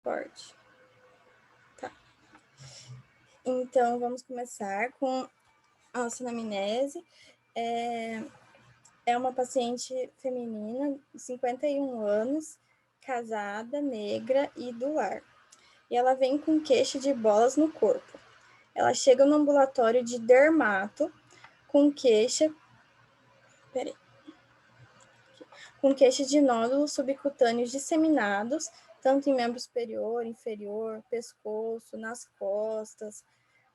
forte. Tá. Então, vamos começar com a nossa anamnese. É uma paciente feminina, de 51 anos, casada, negra e do lar. E ela vem com queixa de bolas no corpo. Ela chega no ambulatório de dermato com queixa de nódulos subcutâneos disseminados, tanto em membro superior, inferior, pescoço, nas costas,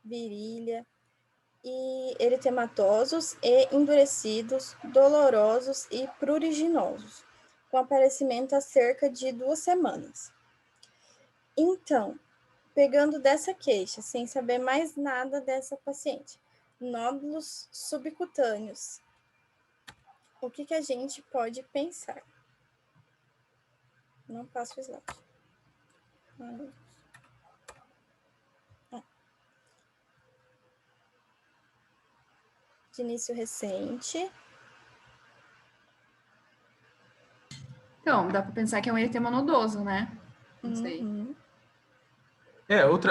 virilha, e eritematosos e endurecidos, dolorosos e pruriginosos, com aparecimento há cerca de 2 semanas. Então, pegando dessa queixa, sem saber mais nada dessa paciente, nódulos subcutâneos, o que a gente pode pensar? Não passo o slide. De início recente. Então, dá para pensar que é um eritema nodoso, né? Não sei.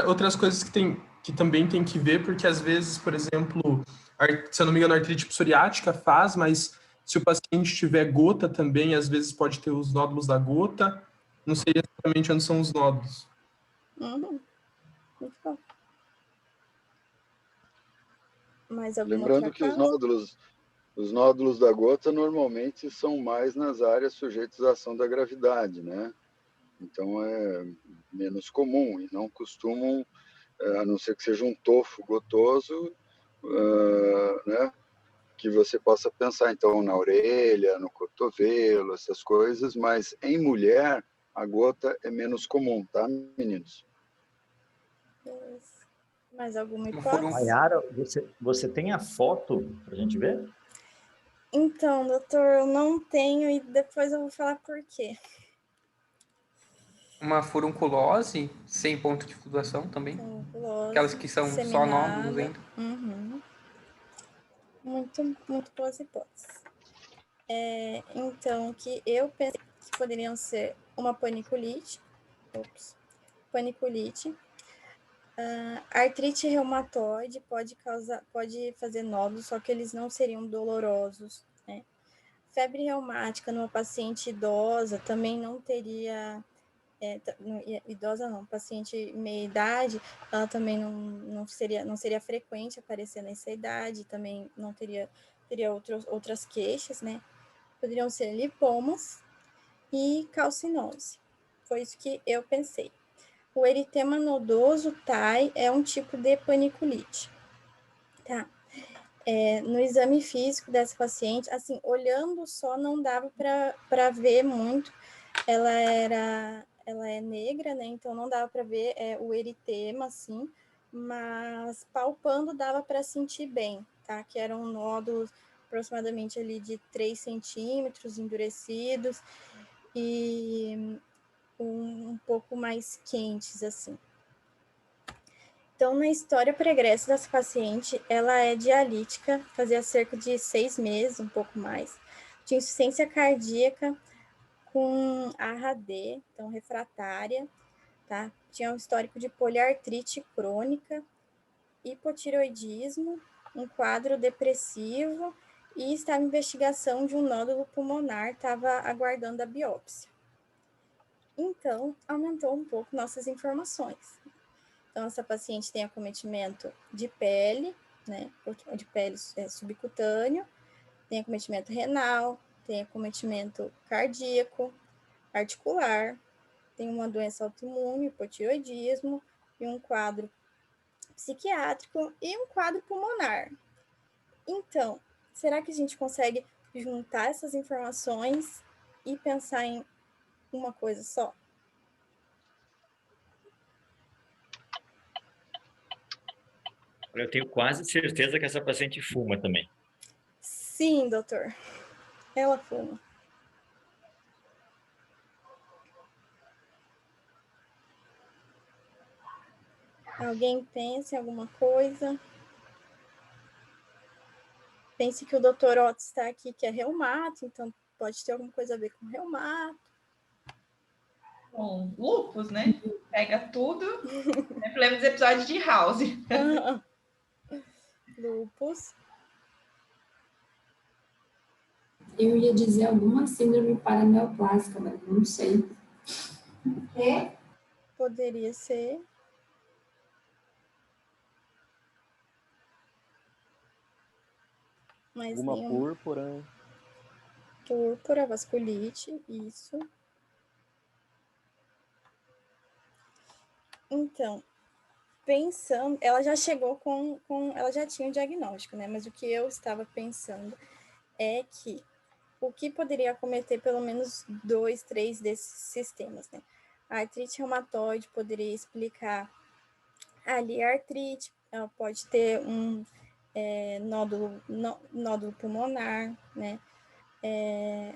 Outras coisas que também tem que ver, porque às vezes, por exemplo, se eu não me engano, a artrite psoriática faz, mas se o paciente tiver gota também, às vezes pode ter os nódulos da gota. Não sei exatamente onde são os nódulos. Muito bom. Mais alguma Lembrando outra que causa? os nódulos da gota normalmente são mais nas áreas sujeitas à ação da gravidade, né? Então é menos comum e não costumam, a não ser que seja um tofo gotoso, né? Que você possa pensar então na orelha, no cotovelo, essas coisas, mas em mulher a gota é menos comum, tá, meninos? Mais alguma hipótese? Mayara, você tem a foto para a gente ver? Então, doutor, eu não tenho e depois eu vou falar por quê. Uma furunculose sem ponto de flutuação também. Furunculose, Aquelas que são só nódulos ainda. Muito boas hipóteses. Então, o que eu pensei que poderiam ser uma paniculite. Paniculite. Artrite reumatoide pode fazer nódulos, só que eles não seriam dolorosos, né? Febre reumática numa paciente idosa também não teria, idosa não, paciente meia idade, ela também não seria frequente aparecer nessa idade, também não teria outras queixas, né? Poderiam ser lipomas e calcinose. Foi isso que eu pensei. O eritema nodoso TAI é um tipo de paniculite, tá? No exame físico dessa paciente, assim, olhando só não dava para ver muito. Ela é negra, né? Então não dava para ver o eritema, assim, mas palpando dava para sentir bem, tá? Que eram nódulos aproximadamente ali de 3 centímetros, endurecidos e um pouco mais quentes, assim. Então, na história pregressa dessa paciente, ela é dialítica, fazia cerca de 6 meses, um pouco mais, de insuficiência cardíaca com ARD, então refratária, tá? Tinha um histórico de poliartrite crônica, hipotireoidismo, um quadro depressivo e estava em investigação de um nódulo pulmonar, estava aguardando a biópsia. Então, aumentou um pouco nossas informações. Então, essa paciente tem acometimento de pele, né, de pele subcutâneo, tem acometimento renal, tem acometimento cardíaco, articular, tem uma doença autoimune, hipotireoidismo, e um quadro psiquiátrico e um quadro pulmonar. Então, será que a gente consegue juntar essas informações e pensar em uma coisa só? Eu tenho quase certeza que essa paciente fuma também. Sim, doutor. Ela fuma. Alguém pensa em alguma coisa? Pense que o doutor Otto está aqui, que é reumato, então pode ter alguma coisa a ver com reumato. com lúpus, né? Pega tudo. Lembra dos episódios de House. Lúpus. Eu ia dizer alguma síndrome paraneoplásica, mas não sei. Poderia ser. Mas Alguma nenhum. púrpura. Púrpura, vasculite, isso. Então, pensando, ela já chegou ela já tinha o diagnóstico, né? Mas o que eu estava pensando é que o que poderia acometer pelo menos 2, 3 desses sistemas, né? A artrite reumatoide poderia explicar ali a artrite, ela pode ter um nódulo pulmonar, né?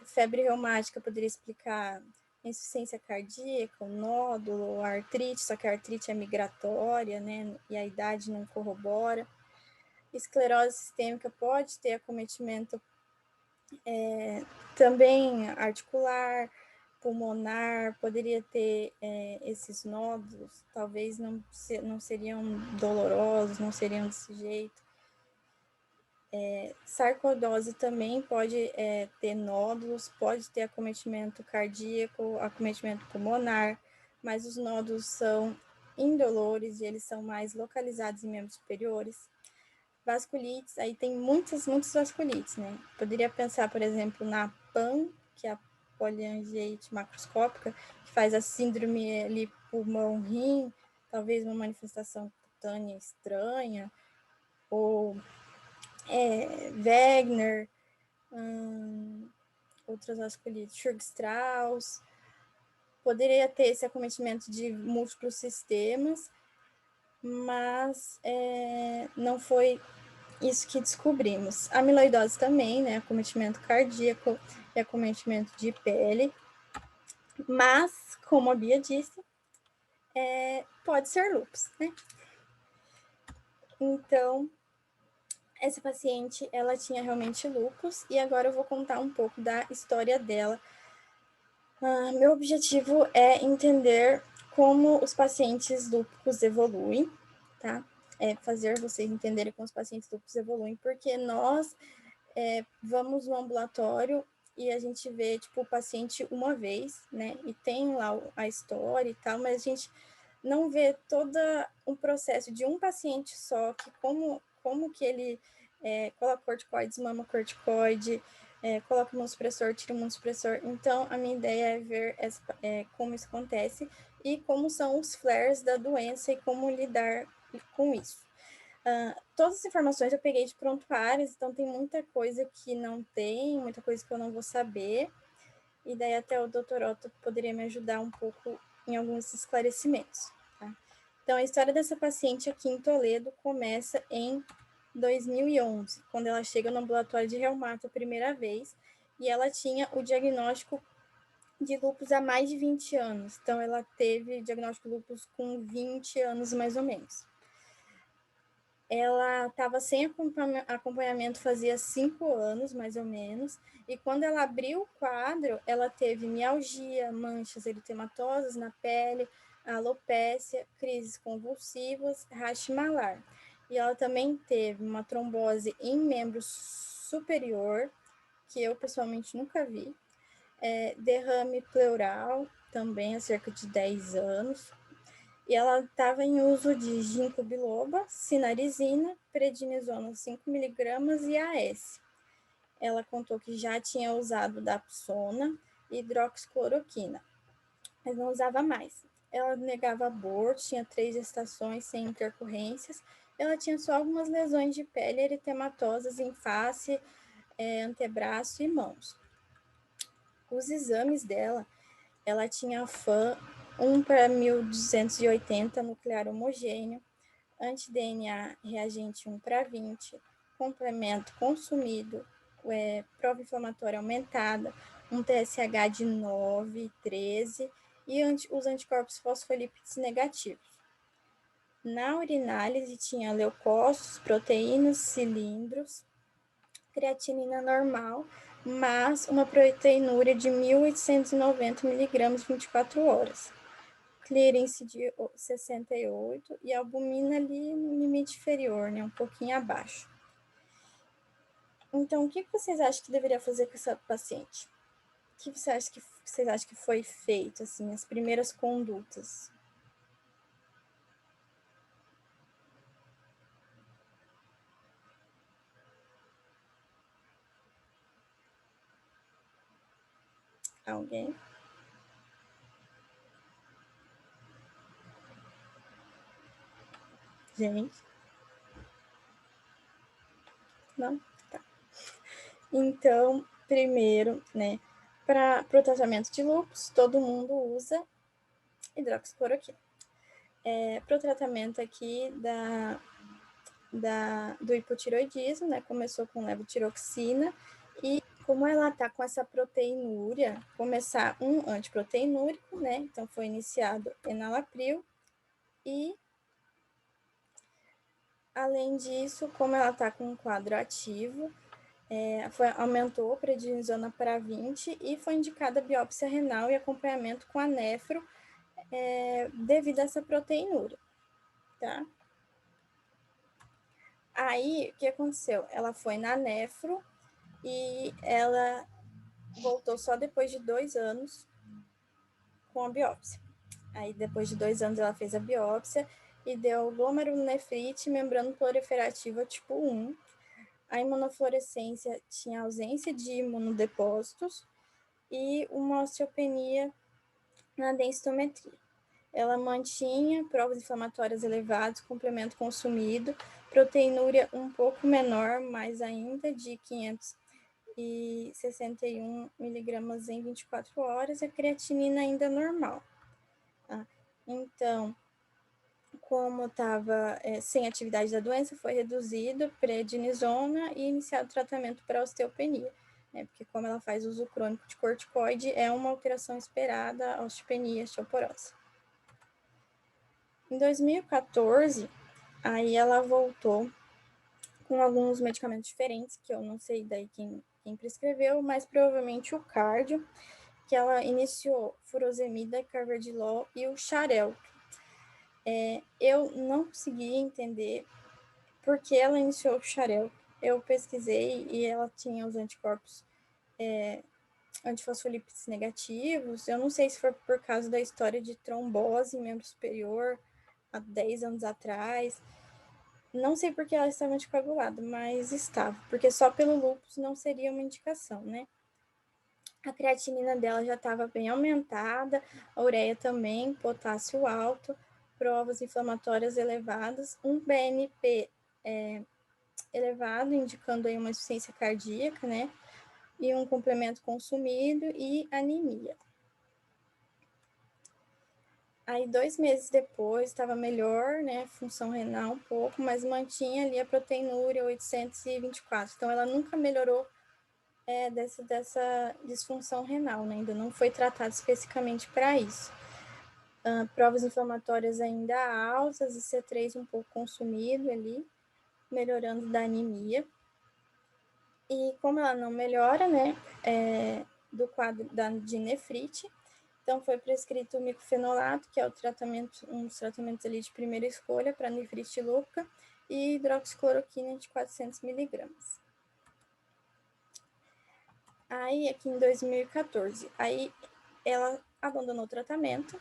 Febre reumática poderia explicar insuficiência cardíaca, o nódulo, a artrite, só que a artrite é migratória, né? E a idade não corrobora. Esclerose sistêmica pode ter acometimento também articular, pulmonar, poderia ter esses nódulos, talvez não seriam dolorosos, não seriam desse jeito. Sarcoidose também pode ter nódulos, pode ter acometimento cardíaco, acometimento pulmonar, mas os nódulos são indolores e eles são mais localizados em membros superiores. Vasculites, aí tem muitas vasculites, né? Poderia pensar, por exemplo, na PAN, que é a poliangiite macroscópica, que faz a síndrome ali pulmão-rim, talvez uma manifestação cutânea estranha, ou Wegener, outras vasculites, Churg-Strauss, poderia ter esse acometimento de múltiplos sistemas, mas não foi isso que descobrimos. Amiloidose também, né, acometimento cardíaco e acometimento de pele, mas, como a Bia disse, pode ser lúpus, né? Então, essa paciente, ela tinha realmente lúpus, e agora eu vou contar um pouco da história dela. Meu objetivo é entender como os pacientes lúpus evoluem, tá? Fazer vocês entenderem como os pacientes lúpus evoluem, porque nós vamos no ambulatório e a gente vê, tipo, o paciente uma vez, né? E tem lá a história e tal, mas a gente não vê todo um processo de um paciente só, que como que ele coloca corticoide, desmama corticoide, coloca imunossupressor, tira imunossupressor. Então, a minha ideia é ver como isso acontece e como são os flares da doença e como lidar com isso. Todas as informações eu peguei de prontuários, então tem muita coisa que não tem, muita coisa que eu não vou saber, e daí até o Dr. Otto poderia me ajudar um pouco em alguns esclarecimentos. Tá? Então, a história dessa paciente aqui em Toledo começa em 2011, quando ela chega no ambulatório de reumato a primeira vez, e ela tinha o diagnóstico de lúpus há mais de 20 anos. Então, ela teve diagnóstico de lúpus com 20 anos, mais ou menos. Ela estava sem acompanhamento fazia 5 anos, mais ou menos, e quando ela abriu o quadro, ela teve mialgia, manchas eritematosas na pele, alopécia, crises convulsivas, rash malar. E ela também teve uma trombose em membro superior, que eu pessoalmente nunca vi, derrame pleural, também há cerca de 10 anos, e ela estava em uso de ginkgo biloba, sinarizina, prednisona 5 mg e AS. Ela contou que já tinha usado dapsona e hidroxicloroquina, mas não usava mais. Ela negava aborto, tinha 3 gestações sem intercorrências. Ela tinha só algumas lesões de pele eritematosas em face, antebraço e mãos. Os exames dela, ela tinha FAM 1/1280 nuclear homogêneo, anti-DNA reagente 1/20, complemento consumido, prova inflamatória aumentada, um TSH de 9, 13 e os anticorpos fosfolípidos negativos. Na urinálise tinha leucócitos, proteínas, cilindros, creatinina normal, mas uma proteinúria de 1.890 miligramas 24 horas. Clearance de 68 e albumina ali no limite inferior, né, um pouquinho abaixo. Então, o que vocês acham que deveria fazer com essa paciente? O que vocês acham que foi feito, assim, as primeiras condutas? Alguém? Gente? Não? Tá. Então, primeiro, né, para o tratamento de lúpus, todo mundo usa hidroxicloroquina. Para o tratamento aqui do hipotireoidismo, né, começou com levotiroxina, e como ela tá com essa proteinúria, começar um antiproteinúrico, né, então foi iniciado enalapril, e além disso, como ela tá com um quadro ativo, aumentou a prednisona para 20 e foi indicada biópsia renal e acompanhamento com a nefro devido a essa proteinúria, tá? Aí, o que aconteceu? Ela foi na nefro e ela voltou só depois de 2 anos com a biópsia. Aí, depois de 2 anos, ela fez a biópsia e deu glomerulonefrite membrano-proliferativa tipo 1. A imunofluorescência tinha ausência de imunodepósitos e uma osteopenia na densitometria. Ela mantinha provas inflamatórias elevadas, complemento consumido, proteinúria um pouco menor, mas ainda de 561 miligramas em 24 horas, e a creatinina ainda normal. Tá? Então, como estava sem atividade da doença, foi reduzido prednisona e iniciado o tratamento para osteopenia, né? Porque como ela faz uso crônico de corticoide, é uma alteração esperada a osteopenia, osteoporose. Em 2014, aí ela voltou com alguns medicamentos diferentes, que eu não sei daí quem prescreveu, mas provavelmente o cardio, que ela iniciou furosemida, carvedilol e o xarelto. Eu não consegui entender por que ela iniciou o xarelto. Eu pesquisei e ela tinha os anticorpos antifosfolípidos negativos. Eu não sei se foi por causa da história de trombose em membro superior, há 10 anos atrás. Não sei por que ela estava anticoagulada, mas estava, porque só pelo lúpus não seria uma indicação, né? A creatinina dela já estava bem aumentada, a ureia também, potássio alto, provas inflamatórias elevadas, um BNP elevado, indicando aí uma insuficiência cardíaca, né? E um complemento consumido e anemia. Aí, 2 meses depois, estava melhor, né, função renal um pouco, mas mantinha ali a proteinúria 824. Então, ela nunca melhorou dessa disfunção renal, né? Ainda não foi tratada especificamente para isso. Provas inflamatórias ainda altas, e C3 um pouco consumido ali, melhorando da anemia. E como ela não melhora, né, do quadro de nefrite, então foi prescrito o micofenolato, que é um dos tratamentos ali de primeira escolha para nefrite lúpica, e hidroxicloroquina de 400 miligramas. Aí, aqui em 2014, aí ela abandonou o tratamento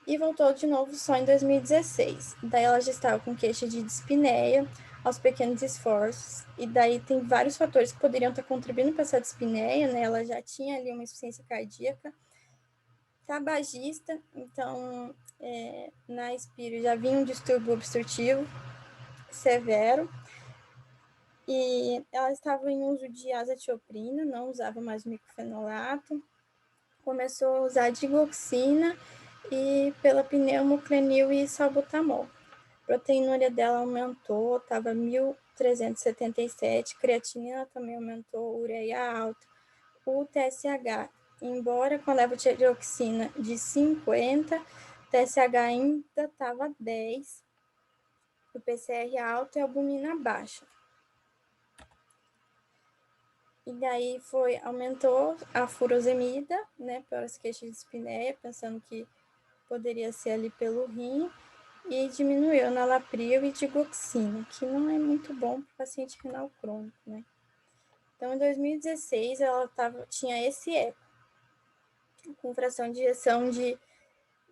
e voltou de novo só em 2016. Daí ela já estava com queixa de dispneia aos pequenos esforços, e daí tem vários fatores que poderiam estar contribuindo para essa dispneia, né? Ela já tinha ali uma insuficiência cardíaca, tabagista, então na Espiro já vinha um distúrbio obstrutivo severo, e ela estava em uso de azatioprina, não usava mais micofenolato, começou a usar digoxina e pela pneumoclenil e salbutamol. A proteinúria dela aumentou, estava 1.377, creatinina também aumentou, ureia alta, o TSH, embora com a levotiroxina de 50, TSH ainda estava 10, o PCR alto e a albumina baixa. E daí aumentou a furosemida, né, pelas queixas de espinéia, pensando que poderia ser ali pelo rim, e diminuiu nalapril e digoxina, que não é muito bom para o paciente renal crônico, né. Então, em 2016, ela tinha esse eco, com fração de ejeção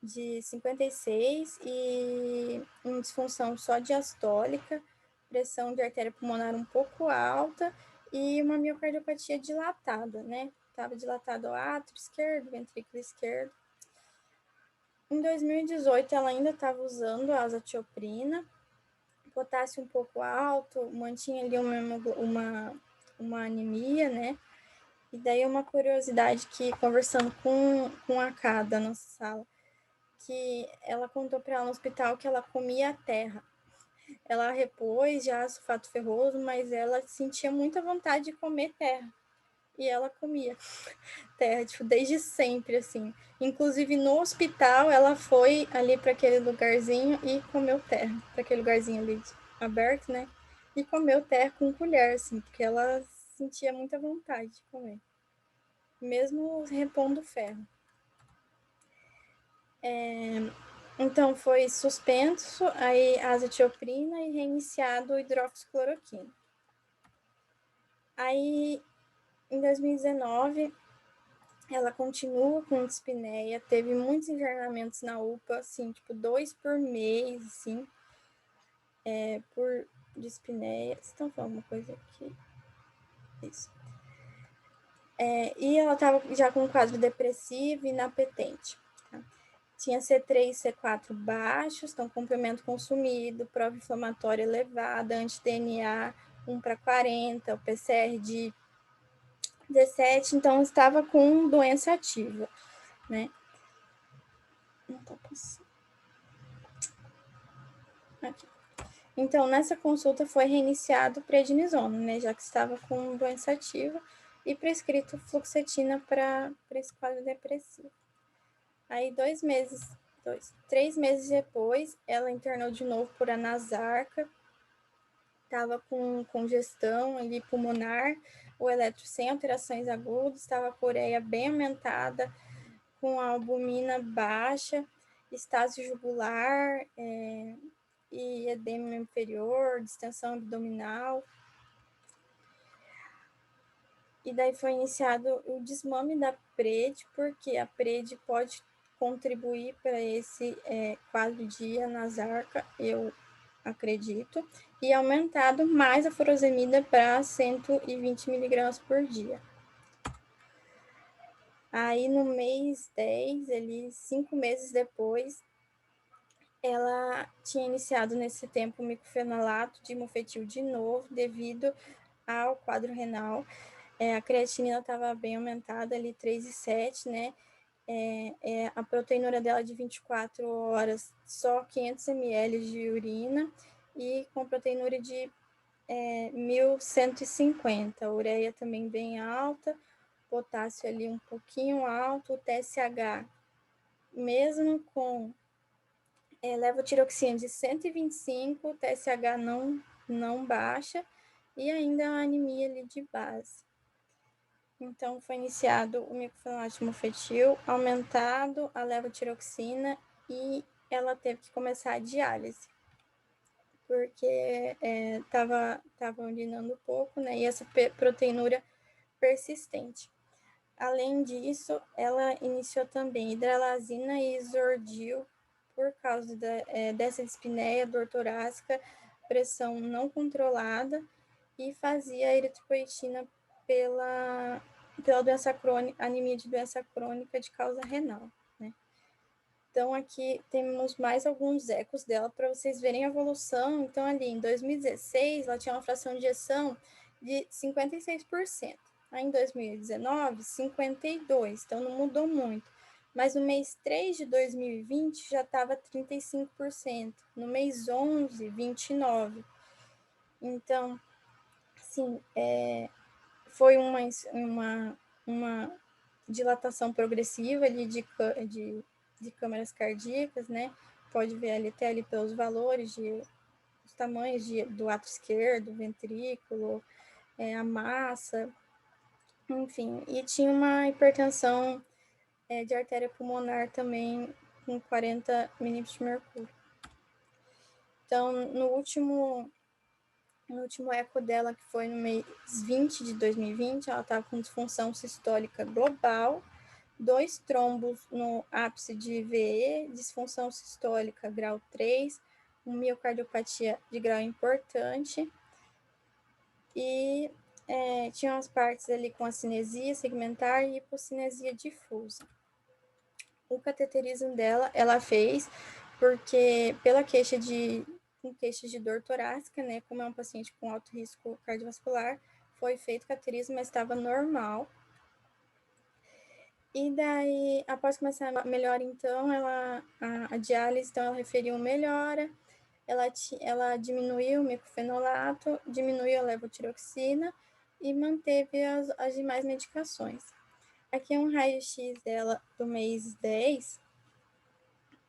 de 56 e uma disfunção só diastólica, pressão de artéria pulmonar um pouco alta e uma miocardiopatia dilatada, né? Estava dilatado o átrio esquerdo, ventrículo esquerdo. Em 2018, ela ainda estava usando a azatioprina, potássio um pouco alto, mantinha ali uma anemia, né? E daí uma curiosidade que, conversando com a Cá da nossa sala, que ela contou para ela no hospital que ela comia terra. Ela repôs já sulfato ferroso, mas ela sentia muita vontade de comer terra. E ela comia terra, tipo, desde sempre, assim. Inclusive, no hospital, ela foi ali para aquele lugarzinho e comeu terra. Para aquele lugarzinho ali aberto, né? E comeu terra com colher, assim, porque ela sentia muita vontade de comer. Mesmo repondo ferro. Então, foi suspenso a azatioprina e reiniciado o hidroxicloroquina. Aí, em 2019, ela continua com dispneia, teve muitos internamentos na UPA, assim, tipo, 2 por mês, assim, por dispneia. Vocês estão falando alguma coisa aqui? Isso. E ela estava já com um quadro depressivo e inapetente. Tá? Tinha C3 e C4 baixos, então complemento consumido, prova inflamatória elevada, anti-DNA 1/40, o PCR de 17, então estava com doença ativa, né? Não tá passando. Aqui. Então, nessa consulta foi reiniciado o prednisona, né? Já que estava com doença ativa e prescrito fluoxetina para esse quadro depressivo. Aí, 3 meses depois, ela internou de novo por anasarca, estava com congestão ali pulmonar, o eletro sem alterações agudas, estava com a ureia bem aumentada, com a albumina baixa, estase jugular e edema inferior, distensão abdominal. E daí foi iniciado o desmame da PRED, porque a PRED pode contribuir para esse quadro de anasarca, eu acredito, e aumentado mais a furosemida para 120 miligramas por dia. Aí no mês 10, 5 meses depois, ela tinha iniciado nesse tempo o miclofenolato de mofetil de novo, devido ao quadro renal. A creatinina estava bem aumentada, ali 3,7, né? A proteinúria dela de 24 horas, só 500 ml de urina, e com proteinúria de 1.150. A ureia também bem alta, potássio ali um pouquinho alto, o TSH, mesmo com levotiroxina de 125, o TSH não baixa, e ainda a anemia ali de base. Então, foi iniciado o miclofenolato de mofetil, aumentado a levotiroxina, e ela teve que começar a diálise, porque estava urinando pouco, né, e essa proteinúria persistente. Além disso, ela iniciou também hidralazina e isordil por causa dessa dispneia, dor torácica, pressão não controlada, e fazia eritropoetina pela doença crônica, anemia de doença crônica de causa renal, né? Então, aqui temos mais alguns ecos dela para vocês verem a evolução. Então, ali em 2016, ela tinha uma fração de ejeção de 56%. Aí, em 2019, 52%. Então, não mudou muito. Mas no mês 3 de 2020, já estava 35%. No mês 11, 29%. Então, assim, foi uma dilatação progressiva ali de câmaras cardíacas, né? Pode ver ali até ali pelos valores os tamanhos do ato esquerdo, ventrículo, a massa. enfim, e tinha uma hipertensão de artéria pulmonar também com 40 milímetros de mercúrio. Então, no último eco dela, que foi no mês 20 de 2020, ela estava com disfunção sistólica global, 2 trombos no ápice de VE, disfunção sistólica grau 3, uma miocardiopatia de grau importante, e tinha umas partes ali com acinesia segmentar e hipocinesia difusa. O cateterismo dela, ela fez porque pela queixa de dor torácica, né, como é um paciente com alto risco cardiovascular, foi feito o cateterismo, mas estava normal. E daí, após começar a melhora, então, a diálise, então, ela referiu melhora, ela diminuiu o micofenolato, diminuiu a levotiroxina e manteve as demais medicações. Aqui é um raio-x dela do mês 10,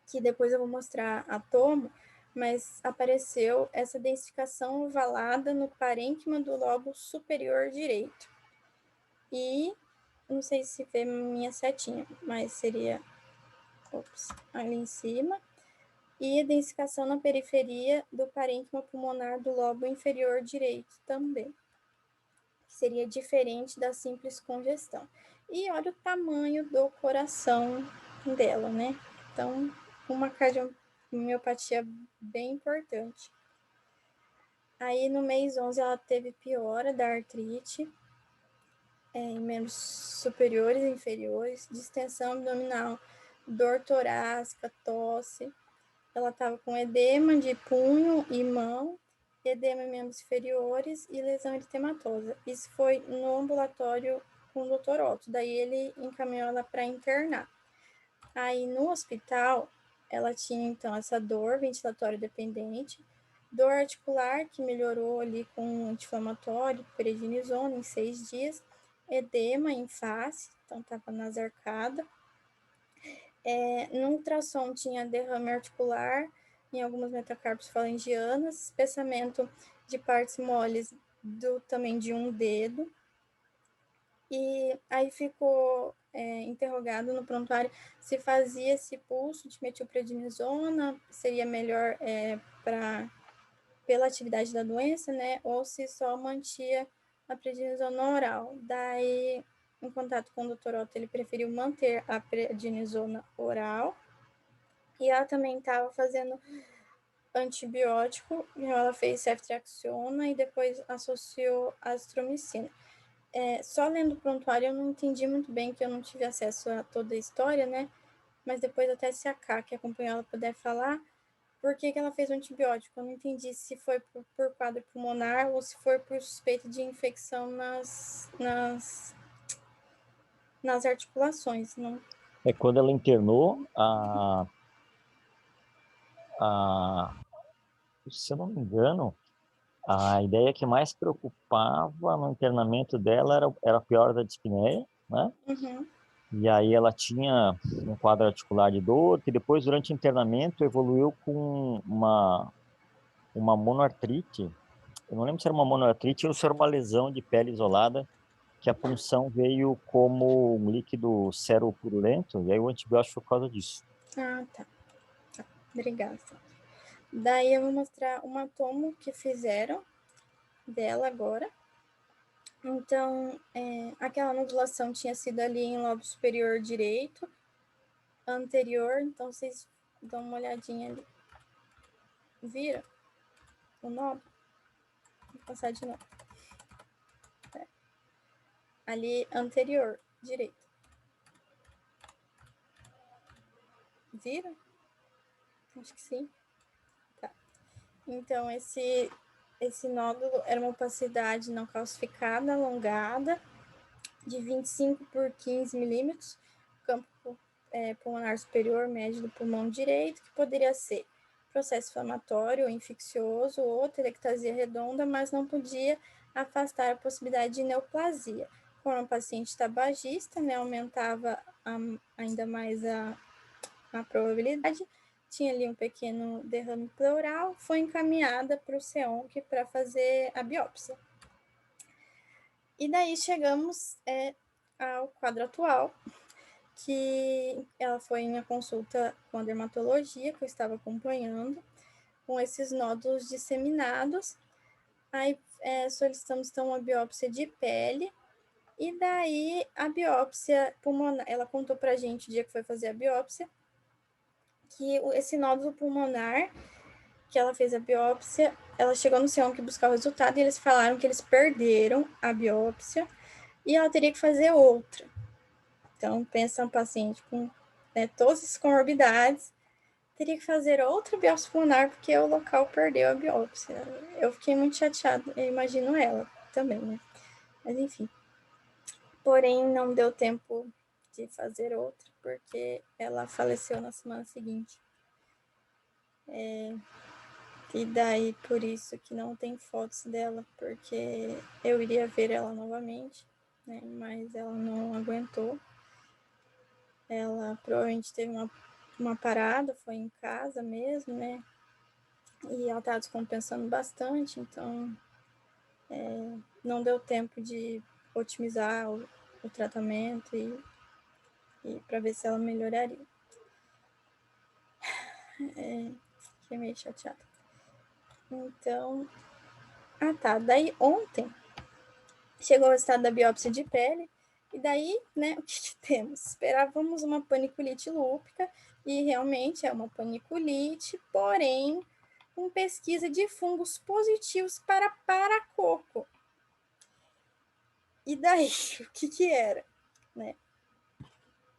que depois eu vou mostrar a tomo, mas apareceu essa densificação ovalada no parênquima do lobo superior direito. E, não sei se vê minha setinha, mas seria ali em cima. E a densificação na periferia do parênquima pulmonar do lobo inferior direito também. Seria diferente da simples congestão. E olha o tamanho do coração dela, né? Então, uma cardiomiopatia bem importante. Aí, no mês 11, ela teve piora da artrite, em membros superiores e inferiores, distensão abdominal, dor torácica, tosse. Ela estava com edema de punho e mão, edema em membros inferiores e lesão eritematosa. Isso foi no ambulatório com o Dr. Otto. Daí ele encaminhou ela para internar. Aí no hospital, ela tinha então essa dor ventilatória dependente, dor articular que melhorou ali com anti-inflamatório, prednisona em 6 dias, edema em face, então estava nas arcadas. No ultrassom tinha derrame articular em algumas metacarpos falangianas, espessamento de partes moles também de um dedo. E aí ficou interrogado no prontuário se fazia esse pulso de metilprednisona, seria melhor pela atividade da doença, né? Ou se só mantia a prednisona oral. Daí, em contato com o Dr. Otto, ele preferiu manter a prednisona oral. E ela também estava fazendo antibiótico, ela fez ceftriaxona e depois associou azitromicina. Só lendo o prontuário eu não entendi muito bem, que eu não tive acesso a toda a história, né? Mas depois até se a K, que acompanhou ela, puder falar por que ela fez o antibiótico. Eu não entendi se foi por quadro pulmonar ou se foi por suspeita de infecção nas articulações. Não. Quando ela internou, se eu não me engano, a ideia que mais preocupava no internamento dela era a piora da dispneia, né? Uhum. E aí ela tinha um quadro articular de dor, que depois, durante o internamento, evoluiu com uma monoartrite. Eu não lembro se era uma monoartrite ou se era uma lesão de pele isolada, que a punção veio como um líquido seropurulento, e aí o antibiótico foi por causa disso. Ah, tá. Obrigada. Daí eu vou mostrar uma tomo que fizeram dela agora. Então, aquela nodulação tinha sido ali em lobo superior direito, anterior, então vocês dão uma olhadinha ali. Vira o nódulo? Vou passar de novo. Ali, anterior, direito. Vira? Acho que sim. Tá. Então, esse nódulo era uma opacidade não calcificada, alongada, de 25 por 15 milímetros, campo pulmonar superior médio do pulmão direito, que poderia ser processo inflamatório ou infeccioso ou telectasia redonda, mas não podia afastar a possibilidade de neoplasia. Como um paciente tabagista, né, aumentava ainda mais a probabilidade. Tinha ali um pequeno derrame pleural, foi encaminhada para o CEONC para fazer a biópsia. E daí chegamos ao quadro atual, que ela foi em uma consulta com a dermatologia, que eu estava acompanhando, com esses nódulos disseminados. Aí solicitamos então uma biópsia de pele, e daí a biópsia pulmonar, ela contou pra gente o dia que foi fazer a biópsia, que esse nódulo pulmonar, que ela fez a biópsia, ela chegou no C1 buscar o resultado, e eles falaram que eles perderam a biópsia, e ela teria que fazer outra. Então, pensa um paciente com todas as comorbidades, teria que fazer outra biópsia pulmonar, porque o local perdeu a biópsia. Eu fiquei muito chateada, eu imagino ela também, né? Mas, enfim. Porém, não deu tempo de fazer outra, porque ela faleceu na semana seguinte. E daí, por isso que não tem fotos dela, porque eu iria ver ela novamente, né? Mas ela não aguentou. Ela provavelmente teve uma parada, foi em casa mesmo, né? E ela estava descompensando bastante, então não deu tempo de otimizar o tratamento e para ver se ela melhoraria. Fiquei meio chateada. Então, tá. Daí ontem chegou o resultado da biópsia de pele, e daí, né, o que temos? Esperávamos uma paniculite lúpica, e realmente é uma paniculite, porém, com pesquisa de fungos positivos para paracoco. E daí, o que era? Né?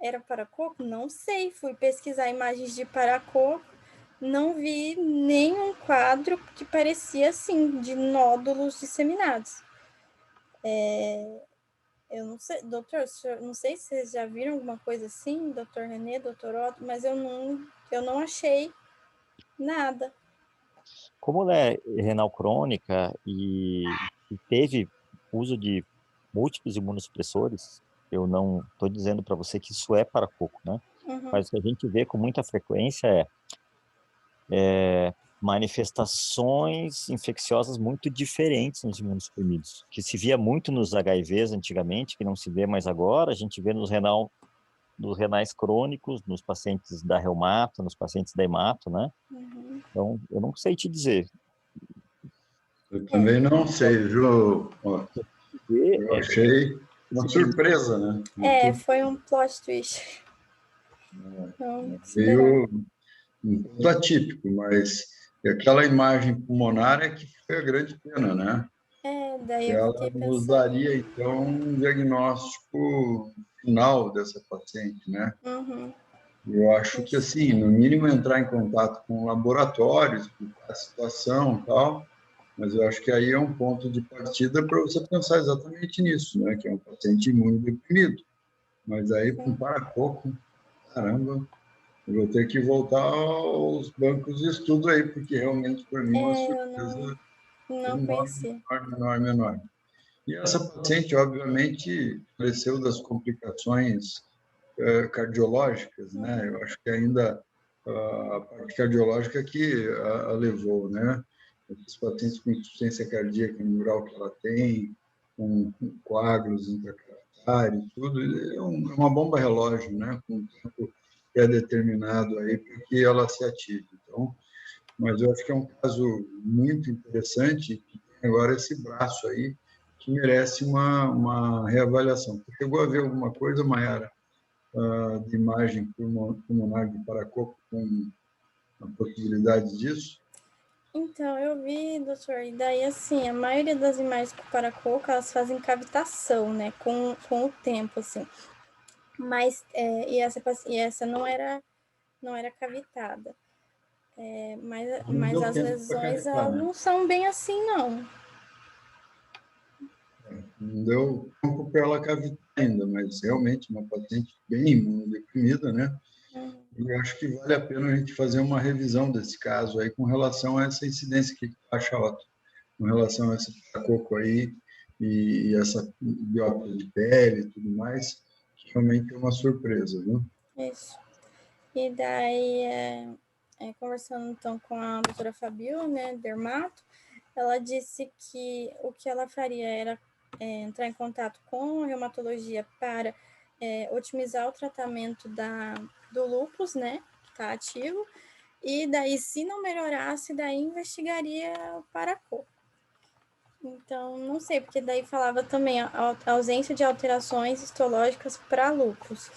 Era paracoco? Não sei, fui pesquisar imagens de paracoco, não vi nenhum quadro que parecia assim, de nódulos disseminados. Eu não sei, doutor, não sei se vocês já viram alguma coisa assim, doutor Renê, doutor Otto, mas eu não achei nada. Como ela é renal crônica e teve uso de múltiplos imunossupressores, eu não estou dizendo para você que isso é paracoco, né? Uhum. Mas o que a gente vê com muita frequência é manifestações infecciosas muito diferentes nos imunossuprimidos, que se via muito nos HIVs antigamente, que não se vê mais agora, a gente vê nos renais crônicos, nos pacientes da reumato, nos pacientes da hemato, né? Uhum. Então, eu não sei te dizer. Eu também não sei, viu? Eu achei uma surpresa, né? Foi um plot twist. Meio um pouco atípico, mas aquela imagem pulmonar é que foi a grande pena, né? Daí eu fiquei pensando. Nos daria, então, um diagnóstico final dessa paciente, né? Uhum. Eu acho que, assim, no mínimo entrar em contato com laboratórios, explicar a situação e tal, mas eu acho que aí é um ponto de partida para você pensar exatamente nisso, né? Que é um paciente imunodeprimido. Mas aí, com paracoco, caramba, eu vou ter que voltar aos bancos de estudo aí, porque realmente, para mim, é uma surpresa não conheci. enorme. E essa paciente, obviamente, faleceu das complicações cardiológicas, né? Eu acho que ainda a parte cardiológica que a levou, né? Esses pacientes com insuficiência cardíaca no grau que ela tem, com coágulos intracapilares, tudo, é uma bomba relógio, né? Com um tempo que é determinado aí para que ela se ative. Então, mas eu acho que é um caso muito interessante, que tem agora esse braço aí, que merece uma reavaliação. Você chegou a ver alguma coisa, Mayara, de imagem pulmonar de paracoco com a possibilidade disso? Então, eu vi, doutor, e daí, assim, a maioria das imagens com paracoco, elas fazem cavitação, né, com o tempo, assim. Mas, e essa não era cavitada. Mas as lesões, elas não são bem assim, não. Não deu tempo para ela cavitar ainda, mas realmente uma paciente bem imunodeprimida, né? E eu acho que vale a pena a gente fazer uma revisão desse caso aí com relação a essa incidência que acha, Otto, com relação a esse paracoco aí e essa biópsia de pele e tudo mais, que realmente é uma surpresa, viu? Isso. E daí, conversando então com a doutora Fabio, né, dermato, ela disse que o que ela faria era entrar em contato com a reumatologia para otimizar o tratamento do lúpus, né, que está ativo, e daí, se não melhorasse, daí investigaria o paracoco. Então, não sei, porque daí falava também a ausência de alterações histológicas para lúpus.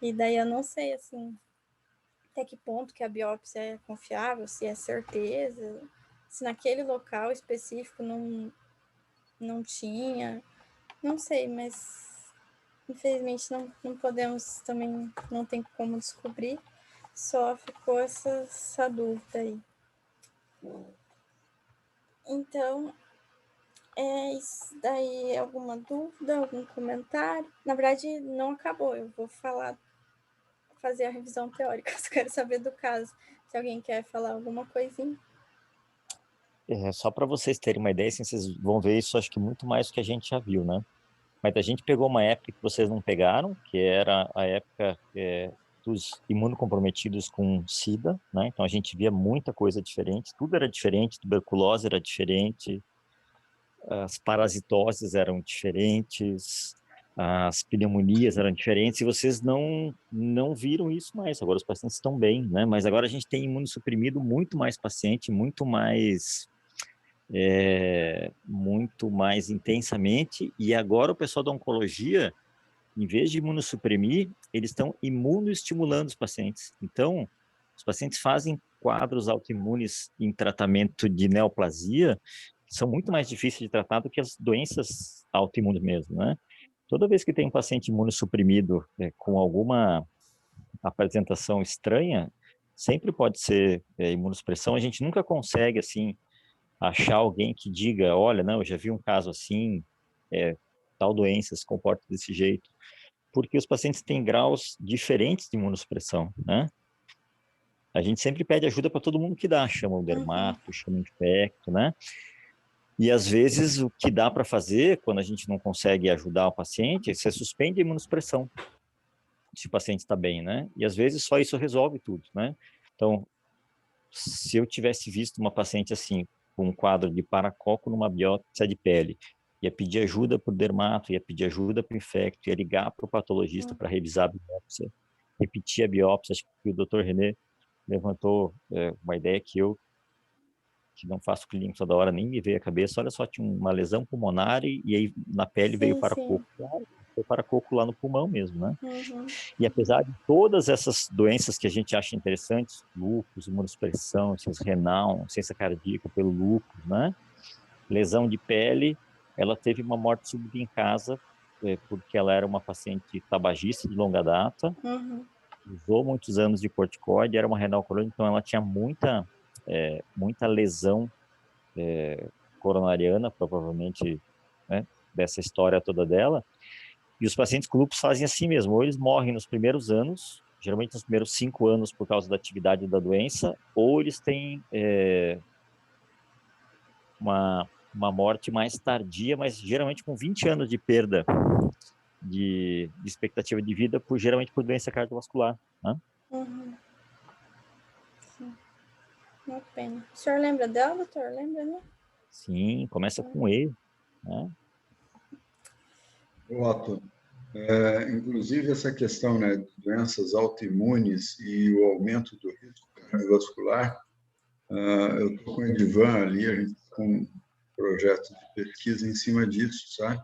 E daí eu não sei, assim, até que ponto que a biópsia é confiável, se é certeza, se naquele local específico não tinha, não sei, mas infelizmente não podemos também, não tem como descobrir, só ficou essa dúvida aí. Então, isso daí, alguma dúvida, algum comentário? Na verdade, não acabou, eu vou fazer a revisão teórica, só quero saber do caso, se alguém quer falar alguma coisinha. Só para vocês terem uma ideia, assim, vocês vão ver isso, acho que muito mais do que a gente já viu, né? Mas a gente pegou uma época que vocês não pegaram, que era a época dos imunocomprometidos com SIDA, né? Então a gente via muita coisa diferente, tudo era diferente, tuberculose era diferente, as parasitoses eram diferentes, as pneumonias eram diferentes, e vocês não viram isso mais. Agora os pacientes estão bem, né? Mas agora a gente tem imunossuprimido muito mais paciente, muito mais intensamente, e agora o pessoal da oncologia, em vez de imunossuprimir, eles estão imunoestimulando os pacientes. Então, os pacientes fazem quadros autoimunes em tratamento de neoplasia, que são muito mais difíceis de tratar do que as doenças autoimunes mesmo, né? Toda vez que tem um paciente imunossuprimido com alguma apresentação estranha, sempre pode ser imunossupressão. A gente nunca consegue, assim, achar alguém que diga, olha, não, eu já vi um caso assim, tal doença se comporta desse jeito, porque os pacientes têm graus diferentes de imunossupressão, né? A gente sempre pede ajuda para todo mundo que dá, chama o dermato, chama o infecto, né? E às vezes o que dá para fazer, quando a gente não consegue ajudar o paciente, você suspende a imunossupressão, se o paciente está bem, né? E às vezes só isso resolve tudo, né? Então, se eu tivesse visto uma paciente assim, com um quadro de paracoco numa biópsia de pele, ia pedir ajuda para o dermato, ia pedir ajuda para o infecto, ia ligar para o patologista para revisar a biópsia, repetir a biópsia. Acho que o Dr. René levantou uma ideia que eu, que não faço clínico toda hora, nem me veio à cabeça. Olha só, tinha uma lesão pulmonar e aí na pele veio paracoco. Foi paracoco lá no pulmão mesmo, né? E apesar de todas essas doenças que a gente acha interessantes, lúpus, imunossupressão, insuficiência renal, insuficiência cardíaca pelo lúpus, né? Lesão de pele, ela teve uma morte súbita em casa, porque ela era uma paciente tabagista de longa data, usou muitos anos de corticoide, era uma renal crônica, então ela tinha muita lesão coronariana, provavelmente, né, dessa história toda dela. E os pacientes com lúpus fazem assim mesmo, ou eles morrem nos primeiros anos, geralmente nos primeiros 5 anos por causa da atividade da doença, ou eles têm uma morte mais tardia, mas geralmente com 20 anos de perda de expectativa de vida, geralmente por doença cardiovascular, né? Sim. Uma pena. O senhor lembra dela, doutor? Lembra, né? Sim, começa com E, né? Otto, inclusive essa questão, né, de doenças autoimunes e o aumento do risco cardiovascular, eu estou com o Edivan ali, a gente está com um projeto de pesquisa em cima disso, sabe?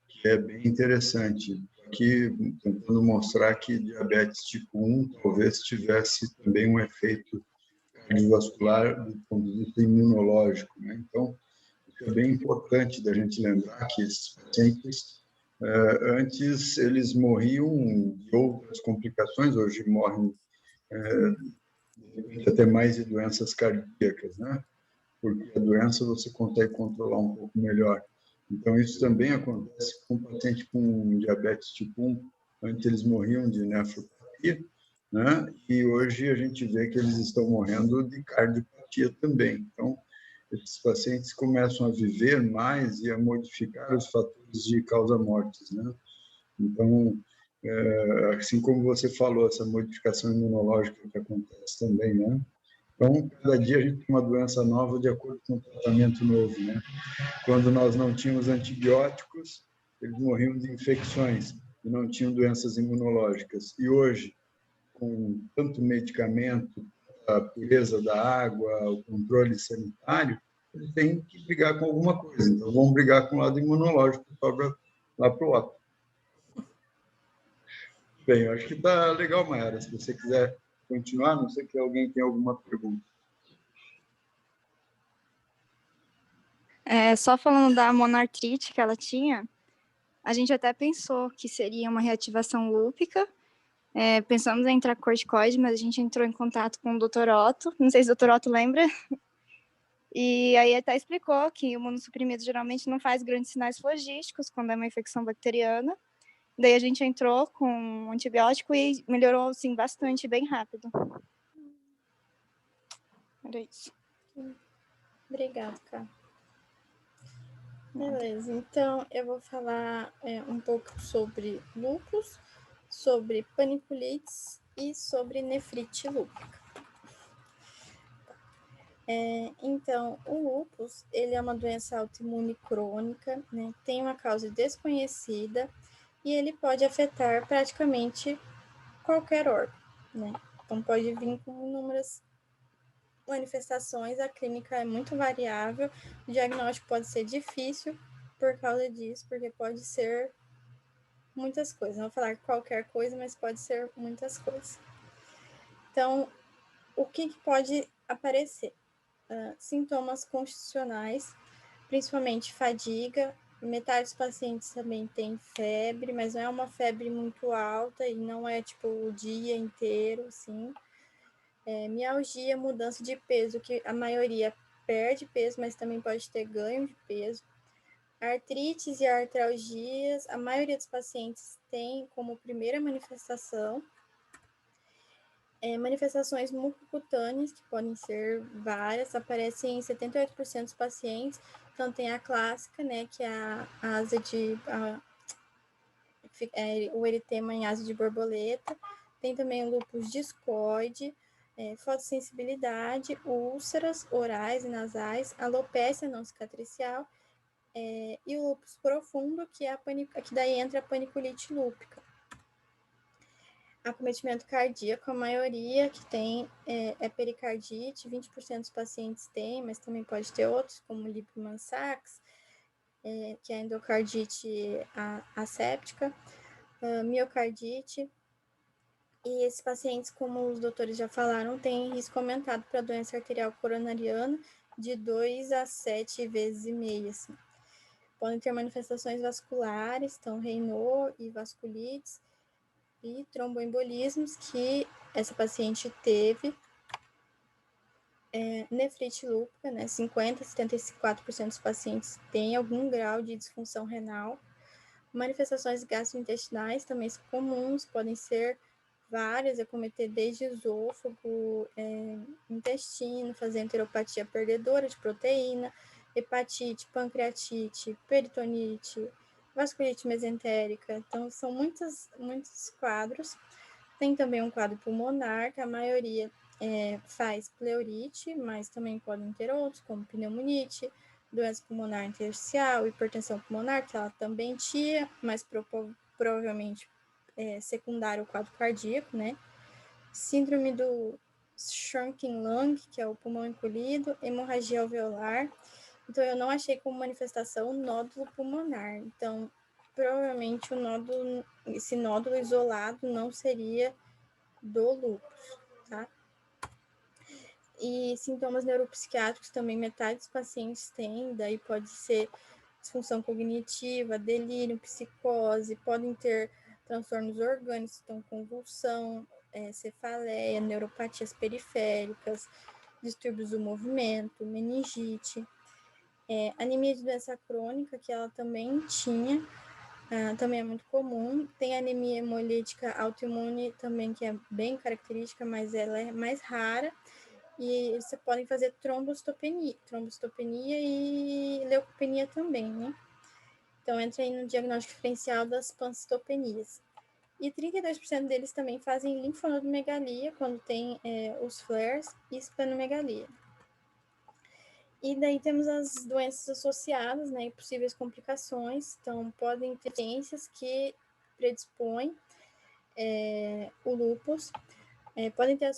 Que é bem interessante. Aqui tentando mostrar que diabetes tipo 1 talvez tivesse também um efeito cardiovascular do ponto de vista imunológico, né? Então, isso é bem importante da gente lembrar que esses pacientes, antes eles morriam de outras complicações, hoje morrem até mais de doenças cardíacas, né? Porque a doença você consegue controlar um pouco melhor. Então, isso também acontece com paciente com diabetes tipo 1. Antes eles morriam de nefropatia, né? E hoje a gente vê que eles estão morrendo de cardiopatia também. Então, esses pacientes começam a viver mais e a modificar os fatores de causa-mortes, né? Então, assim como você falou, essa modificação imunológica que acontece também, né? Então, cada dia a gente tem uma doença nova de acordo com o tratamento novo, né? Quando nós não tínhamos antibióticos, eles morriam de infecções e não tinham doenças imunológicas. E hoje, com tanto medicamento, a pureza da água, o controle sanitário, eles têm que brigar com alguma coisa. Então, vamos brigar com o lado imunológico, sobra lá para o outro. Bem, eu acho que está legal, Mayara. Se você quiser continuar, não sei se alguém tem alguma pergunta. Só falando da monoartrite que ela tinha, a gente até pensou que seria uma reativação lúpica. Pensamos em entrar corticoide, mas a gente entrou em contato com o Dr. Otto. Não sei se o Dr. Otto lembra. E aí até explicou que o imunossuprimido geralmente não faz grandes sinais flogísticos quando é uma infecção bacteriana. Daí a gente entrou com um antibiótico e melhorou, assim, bastante, bem rápido. Era isso. Obrigada, Cá. Beleza, então eu vou falar um pouco sobre lúpus, sobre paniculites e sobre nefrite lúpica. Então, o lúpus, ele é uma doença autoimune crônica, né? Tem uma causa desconhecida e ele pode afetar praticamente qualquer órgão, né? Então, pode vir com inúmeras manifestações, a clínica é muito variável, o diagnóstico pode ser difícil por causa disso, porque pode ser muitas coisas. Não vou falar qualquer coisa, mas pode ser muitas coisas. Então, o que pode aparecer? Sintomas constitucionais, principalmente fadiga. Metade dos pacientes também tem febre, mas não é uma febre muito alta e não é tipo o dia inteiro, assim. Mialgia, mudança de peso, que a maioria perde peso, mas também pode ter ganho de peso. Artrites e artralgias, a maioria dos pacientes tem como primeira manifestação. Manifestações mucocutâneas, que podem ser várias, aparecem em 78% dos pacientes. Então, tem a clássica, né, que é a asa o eritema em asa de borboleta. Tem também o lúpus discoide, fotossensibilidade, úlceras orais e nasais, alopecia não cicatricial, e o lúpus profundo, que daí entra a paniculite lúpica. Acometimento cardíaco, a maioria que tem é pericardite, 20% dos pacientes tem, mas também pode ter outros, como Liebman-Sachs, que é a endocardite asséptica, miocardite. E esses pacientes, como os doutores já falaram, têm risco aumentado para doença arterial coronariana de 2 a 7 vezes e meia. Assim. Podem ter manifestações vasculares, então Raynaud e vasculites, e tromboembolismos, que essa paciente teve. Nefrite lúpica, né? 50% a 74% dos pacientes têm algum grau de disfunção renal. Manifestações gastrointestinais também são comuns, podem ser várias, acometer desde esôfago, intestino, fazer enteropatia perdedora de proteína, hepatite, pancreatite, peritonite, vasculite mesentérica. Então, são muitos quadros. Tem também um quadro pulmonar, que a maioria faz pleurite, mas também podem ter outros, como pneumonite, doença pulmonar intersticial, hipertensão pulmonar, que ela também tinha, mas provavelmente secundário ao quadro cardíaco, né? Síndrome do shrunken lung, que é o pulmão encolhido, hemorragia alveolar. Então, eu não achei como manifestação nódulo pulmonar. Então, provavelmente esse nódulo isolado não seria do lúpus, tá? E sintomas neuropsiquiátricos também, metade dos pacientes têm, daí pode ser disfunção cognitiva, delírio, psicose, podem ter transtornos orgânicos, então convulsão, cefaleia, neuropatias periféricas, distúrbios do movimento, meningite, anemia de doença crônica, que ela também tinha, também é muito comum. Tem anemia hemolítica autoimune também, que é bem característica, mas ela é mais rara. E você podem fazer trombocitopenia e leucopenia também, né? Então, entra aí no diagnóstico diferencial das pancitopenias. E 32% deles também fazem linfonodomegalia, quando tem os flares, e esplenomegalia. E daí temos as doenças associadas, né, e possíveis complicações. Então, podem ter ciências que predispõem o lúpus, podem estar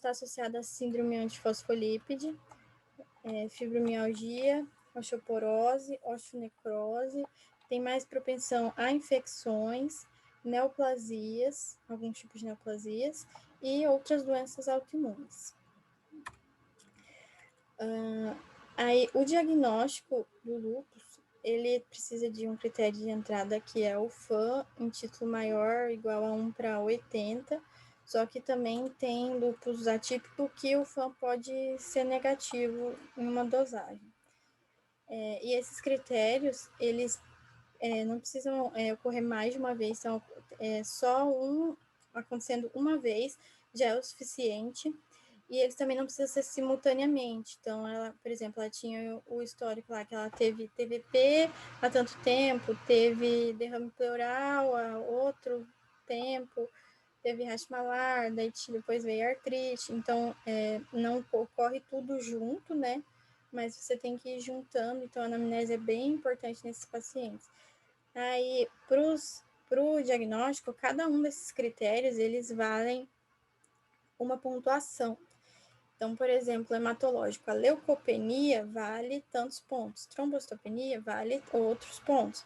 associadas a síndrome antifosfolípide, fibromialgia, osteoporose, osteonecrose, tem mais propensão a infecções, neoplasias, alguns tipos de neoplasias, e outras doenças autoimunes. Aí, o diagnóstico do lúpus, ele precisa de um critério de entrada que é o FAM, em título maior, igual a 1/80, só que também tem lúpus atípico que o FAM pode ser negativo em uma dosagem. E esses critérios, eles não precisam ocorrer mais de uma vez, então só acontecendo uma vez já é o suficiente. E eles também não precisam ser simultaneamente. Então, ela, por exemplo, ela tinha o histórico lá que ela teve TVP há tanto tempo, teve derrame pleural há outro tempo, teve rash malar, daí depois veio artrite. Então, não ocorre tudo junto, né? Mas você tem que ir juntando. Então, a anamnese é bem importante nesses pacientes. Aí, para o diagnóstico, cada um desses critérios, eles valem uma pontuação. Então, por exemplo, hematológico, a leucopenia vale tantos pontos, trombocitopenia vale outros pontos.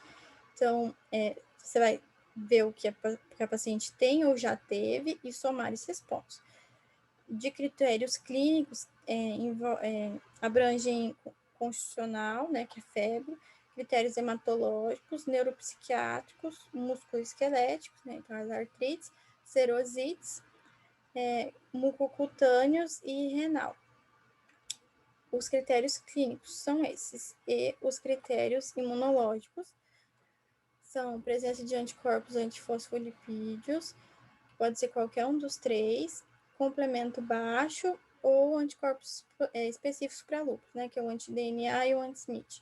Então, você vai ver o que a paciente tem ou já teve e somar esses pontos. De critérios clínicos, abrangem constitucional, né, que é febre, critérios hematológicos, neuropsiquiátricos, musculoesqueléticos, né, então as artrites, serosites, mucocutâneos e renal. Os critérios clínicos são esses, e os critérios imunológicos são presença de anticorpos antifosfolipídios, pode ser qualquer um dos três, complemento baixo ou anticorpos específicos para lúpus, né, que é o anti-DNA e o anti-Smith.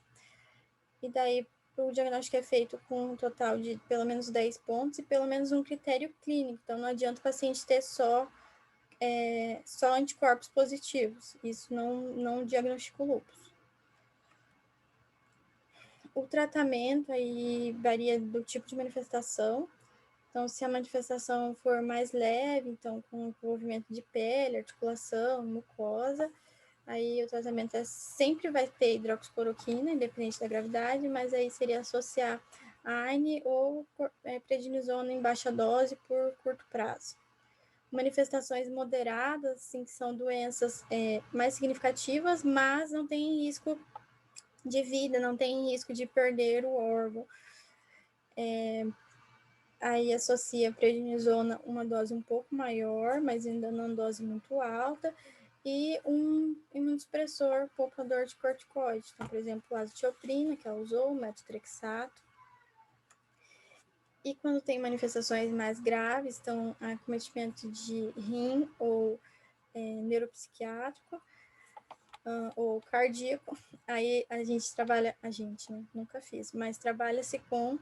E daí o diagnóstico é feito com um total de pelo menos 10 pontos e pelo menos um critério clínico, então não adianta o paciente ter só anticorpos positivos, isso não diagnostica o lúpus. O tratamento aí varia do tipo de manifestação, então se a manifestação for mais leve, então com envolvimento de pele, articulação, mucosa, aí o tratamento sempre vai ter hidroxicloroquina, independente da gravidade, mas aí seria associar AINE ou prednisona em baixa dose por curto prazo. Manifestações moderadas, assim, que são doenças mais significativas, mas não tem risco de vida, não tem risco de perder o órgão. Aí associa prednisona uma dose um pouco maior, mas ainda não dose muito alta, e um imunossupressor poupador de corticoide. Então, por exemplo, a azitioprina, que ela usou, o metotrexato. E quando tem manifestações mais graves, então acometimento de rim ou neuropsiquiátrico ou cardíaco, aí a gente trabalha, né, nunca fiz, mas trabalha-se com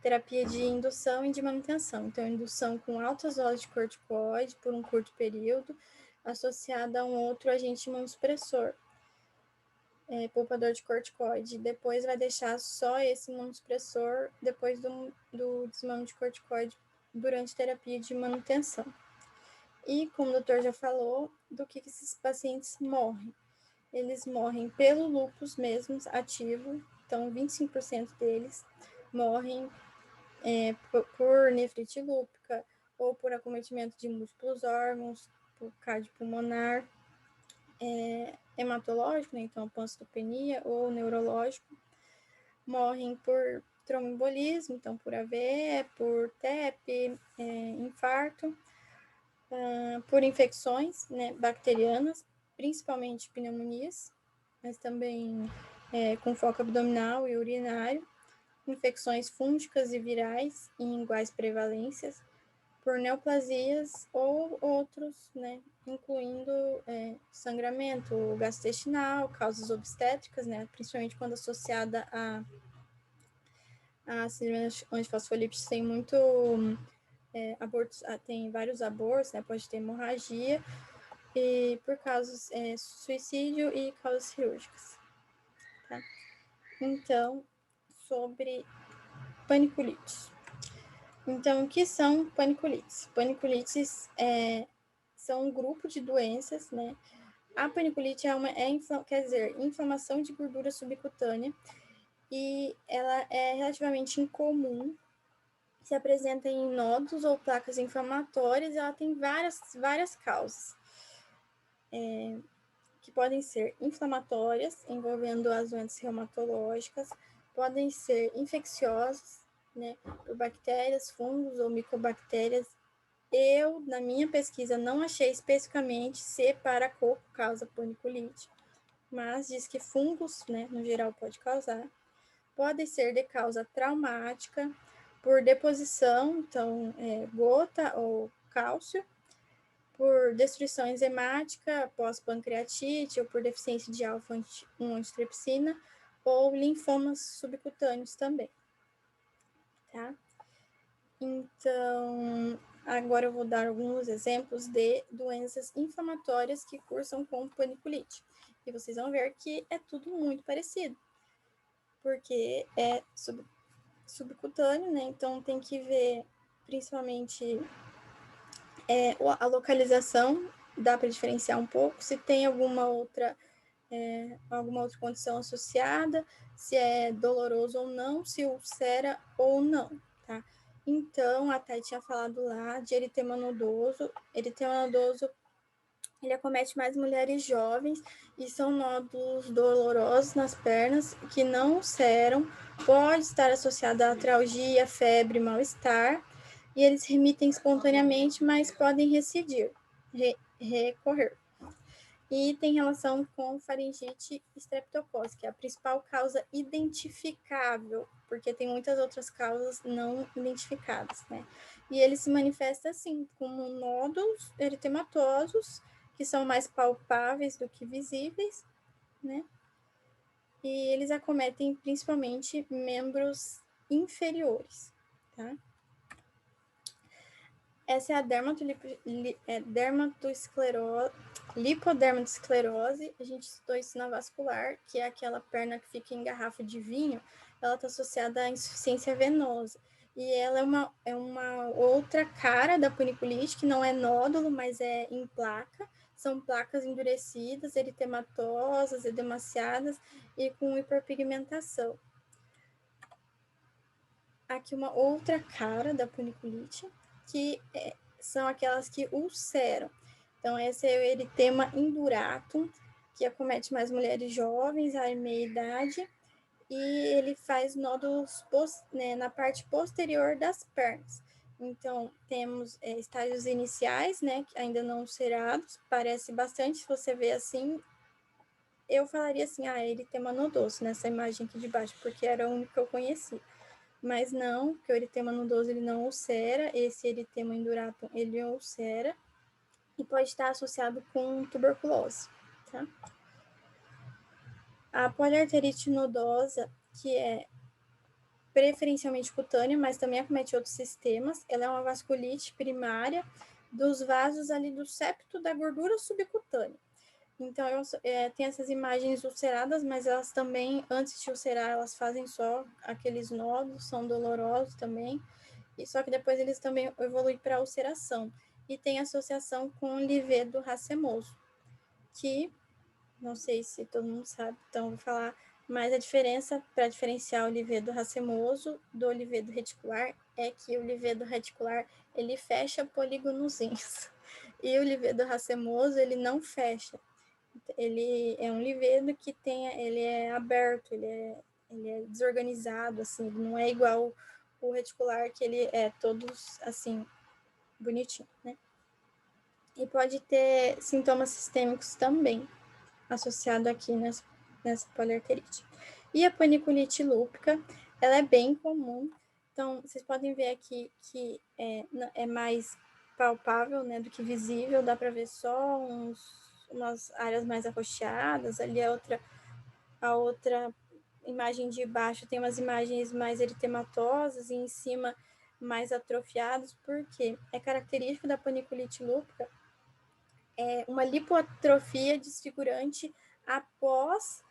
terapia de indução e de manutenção. Então, indução com altas doses de corticoide por um curto período, associada a um outro agente imunossupressor, poupador de corticoide. Depois vai deixar só esse imunossupressor depois do desmame de corticoide durante terapia de manutenção. E, como o doutor já falou, do que esses pacientes morrem? Eles morrem pelo lúpus mesmo, ativo, então 25% deles morrem por nefrite lúpica ou por acometimento de múltiplos órgãos, por cardiopulmonar, hematológico, né, então pancitopenia ou neurológico, morrem por tromboembolismo, então por AVE, por TEP, infarto, por infecções, né, bacterianas, principalmente pneumonias, mas também com foco abdominal e urinário, infecções fúngicas e virais em iguais prevalências, por neoplasias ou outros, né, incluindo sangramento gastrointestinal, causas obstétricas, né, principalmente quando associada a síndrome antifosfolípide, tem muito abortos, tem vários abortos, né? Pode ter hemorragia, e por causas suicídio e causas cirúrgicas. Tá? Então, sobre panicolites. Então, o que são panicolites? Panicolites são um grupo de doenças, né? A panicolite quer dizer, inflamação de gordura subcutânea, e ela é relativamente incomum, se apresenta em nódulos ou placas inflamatórias, e ela tem várias causas, que podem ser inflamatórias, envolvendo as doenças reumatológicas, podem ser infecciosas, né, por bactérias, fungos ou micobactérias. Eu, na minha pesquisa, não achei especificamente se paracoco causa panicolite, mas diz que fungos, né, no geral, pode causar. Pode ser de causa traumática, por deposição, então, gota ou cálcio, por destruição enzimática, pós-pancreatite, ou por deficiência de alfa-1 antitrypsina, ou linfomas subcutâneos também, tá? Então, agora eu vou dar alguns exemplos de doenças inflamatórias que cursam com panicolite. E vocês vão ver que é tudo muito parecido, porque é subcutâneo, né? Então, tem que ver principalmente a localização, dá para diferenciar um pouco, se tem alguma outra condição associada, se é doloroso ou não, se ulcera ou não, tá? Então, a Thay tinha falado lá de eritema nodoso. Eritema nodoso, ele acomete mais mulheres jovens e são nódulos dolorosos nas pernas que não ulceram, pode estar associado a atralgia, febre, mal-estar, e eles remitem espontaneamente, mas podem recidir, recorrer. E tem relação com faringite estreptococci, que é a principal causa identificável, porque tem muitas outras causas não identificadas, né? E ele se manifesta assim, como nódulos eritematosos, que são mais palpáveis do que visíveis, né? E eles acometem principalmente membros inferiores, tá? Essa é a lipodermatosclerose. A gente estudou isso na vascular, que é aquela perna que fica em garrafa de vinho. Ela está associada à insuficiência venosa. E ela é uma outra cara da panicolite, que não é nódulo, mas é em placa. São placas endurecidas, eritematosas, edemaciadas e com hiperpigmentação. Aqui uma outra cara da panicolite, que são aquelas que ulceram. Então, esse é o eritema induratum, que acomete mais mulheres jovens, à meia-idade, e ele faz nódulos na parte posterior das pernas. Então, temos estágios iniciais, né, que ainda não ulcerados, parece bastante, se você vê assim, eu falaria assim, eritema nodoso, nessa imagem aqui de baixo, porque era o único que eu conhecia. Mas não, porque o eritema nodoso ele não ulcera, esse eritema induratum ele ulcera e pode estar associado com tuberculose, tá? A poliarterite nodosa, que é preferencialmente cutânea, mas também acomete outros sistemas, ela é uma vasculite primária dos vasos ali do septo da gordura subcutânea. Então, tem essas imagens ulceradas, mas elas também, antes de ulcerar, elas fazem só aqueles nódulos, são dolorosos também, e só que depois eles também evoluem para ulceração. E tem associação com o livedo racemoso, que, não sei se todo mundo sabe, então vou falar, mas a diferença, para diferenciar o livedo racemoso do livedo reticular, é que o livedo reticular, ele fecha polígonozinhos, e o livedo racemoso, ele não fecha. Ele é um livedo que ele é aberto, ele é desorganizado, assim, não é igual o reticular, que ele é todos, assim, bonitinho, né? E pode ter sintomas sistêmicos também, associado aqui nessa poliarterite. E a panicolite lúpica, ela é bem comum, então vocês podem ver aqui que é mais palpável, né, do que visível, dá para ver só umas áreas mais arroxeadas, ali a outra imagem de baixo tem umas imagens mais eritematosas, e em cima mais atrofiados, porque é característico da paniculite lúpica uma lipoatrofia desfigurante após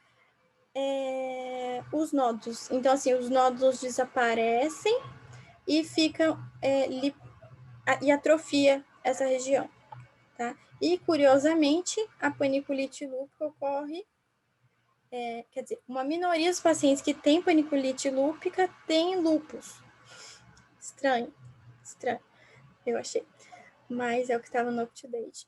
os nódulos. Então, assim, os nódulos desaparecem e ficam e atrofia essa região, tá? E, curiosamente, a paniculite lúpica ocorre, quer dizer, uma minoria dos pacientes que têm paniculite lúpica tem lúpus. Estranho, eu achei. Mas é o que estava no up-to-date.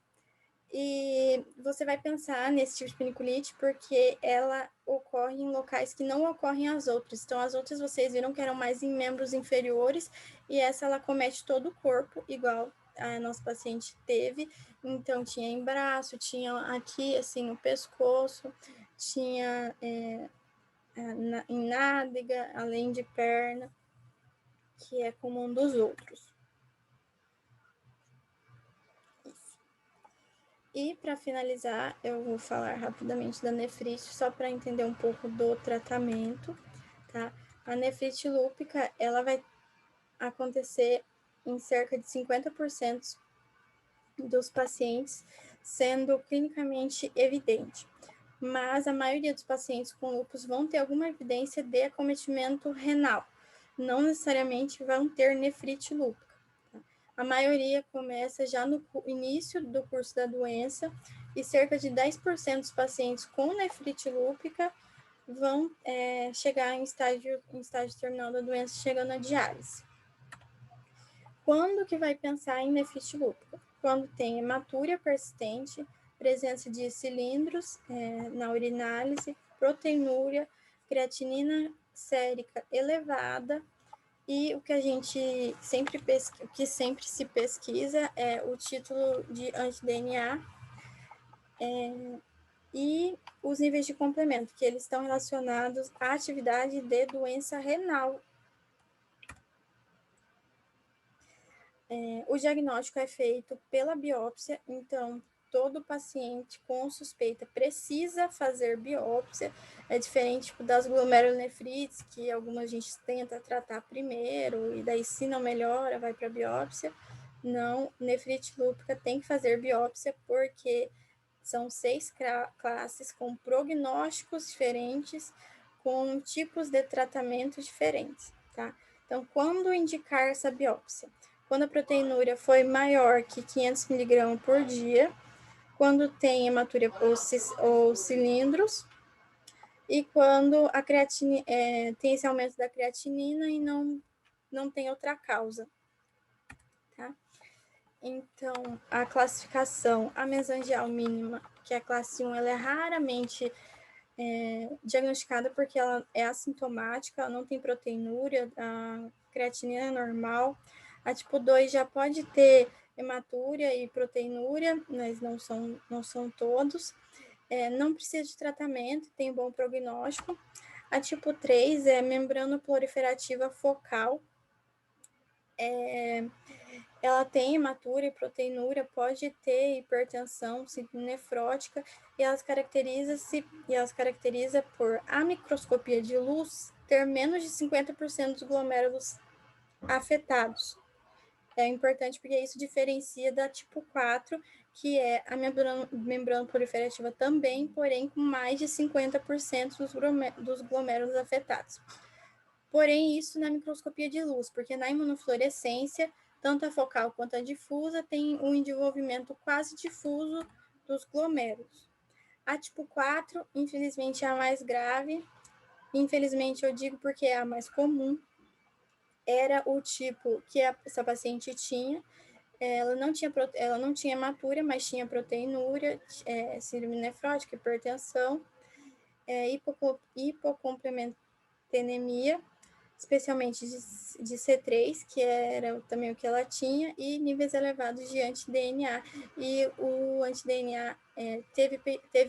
E você vai pensar nesse tipo de paniculite porque ela ocorre em locais que não ocorrem as outras. Então, as outras vocês viram que eram mais em membros inferiores e essa ela comete todo o corpo, igual a nossa paciente teve. Então, tinha em braço, tinha aqui, assim, no pescoço, tinha em nádega, além de perna, que é comum dos outros. E, para finalizar, eu vou falar rapidamente da nefrite, só para entender um pouco do tratamento, tá? A nefrite lúpica, ela vai acontecer em cerca de 50% dos pacientes, sendo clinicamente evidente. Mas a maioria dos pacientes com lúpus vão ter alguma evidência de acometimento renal. Não necessariamente vão ter nefrite lúpica. A maioria começa já no início do curso da doença e cerca de 10% dos pacientes com nefrite lúpica vão chegar em estágio terminal da doença, chegando à diálise. Quando que vai pensar em nefrite lúpica? Quando tem hematúria persistente, presença de cilindros na urinálise, proteinúria, creatinina sérica elevada, e o que a gente sempre se pesquisa é o título de anti-DNA e os níveis de complemento, que eles estão relacionados à atividade de doença renal. O diagnóstico é feito pela biópsia, então todo paciente com suspeita precisa fazer biópsia. É diferente das glomerulonefrites, que algumas a gente tenta tratar primeiro, e daí se não melhora, vai para biópsia. Não, nefrite lúpica tem que fazer biópsia, porque são 6 classes com prognósticos diferentes, com tipos de tratamento diferentes, tá? Então, quando indicar essa biópsia? Quando a proteinúria foi maior que 500 mg por dia, quando tem hematuria ou cilindros, e quando a creatina, tem esse aumento da creatinina e não tem outra causa. Tá? Então, a classificação, a mesangial mínima, que é a classe 1, ela é raramente diagnosticada porque ela é assintomática, ela não tem proteinúria, a creatinina é normal. A tipo 2 já pode ter hematúria e proteinúria, mas não são todos. Não precisa de tratamento, tem bom prognóstico. A tipo 3 é membrana proliferativa focal. Ela tem hematúria e proteinúria, pode ter hipertensão, síndrome nefrótica, e elas caracteriza por a microscopia de luz ter menos de 50% dos glomérulos afetados. É importante porque isso diferencia da tipo 4, que é a membrana proliferativa também, porém com mais de 50% dos glomérulos afetados. Porém, isso na microscopia de luz, porque na imunofluorescência, tanto a focal quanto a difusa tem um envolvimento quase difuso dos glomérulos. A tipo 4, infelizmente, é a mais grave. Infelizmente, eu digo porque é a mais comum. Era o tipo que essa paciente tinha. Ela não tinha hematúria, mas tinha proteinúria, síndrome nefrótica, hipertensão, hipocomplementemia, especialmente de C3, que era também o que ela tinha, e níveis elevados de anti-DNA. E o anti-DNA teve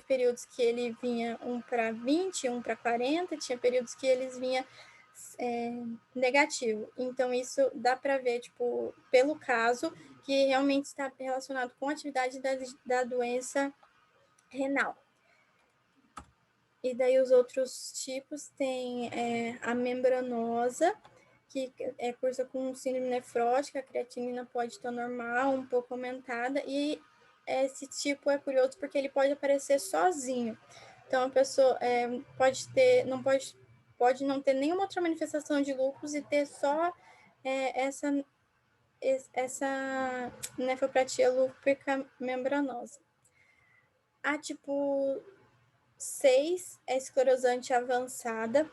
períodos que ele vinha 1/20, 1/40, tinha períodos que eles vinha negativo. Então, isso dá para ver, tipo, pelo caso, que realmente está relacionado com a atividade da doença renal. E daí os outros tipos tem a membranosa, que cursa com síndrome nefrótica, a creatinina pode estar normal, um pouco aumentada, e esse tipo é curioso porque ele pode aparecer sozinho. Então, a pessoa pode não ter nenhuma outra manifestação de lúpus e ter só essa nefropatia lúpica membranosa. A tipo 6 é esclerosante avançada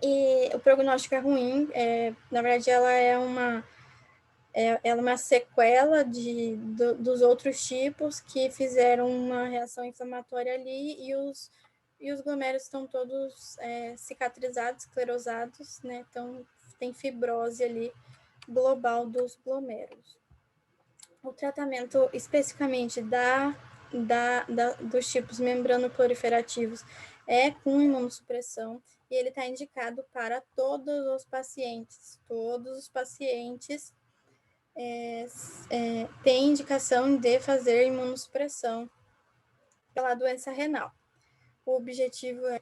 e o prognóstico é ruim. Na verdade, ela é uma sequela dos outros tipos que fizeram uma reação inflamatória ali e os glomérulos estão todos cicatrizados, esclerosados, né? Então, tem fibrose ali global dos glomérulos. O tratamento especificamente dos tipos membranoproliferativos é com imunossupressão e ele está indicado para todos os pacientes. Todos os pacientes têm indicação de fazer imunossupressão pela doença renal. O objetivo é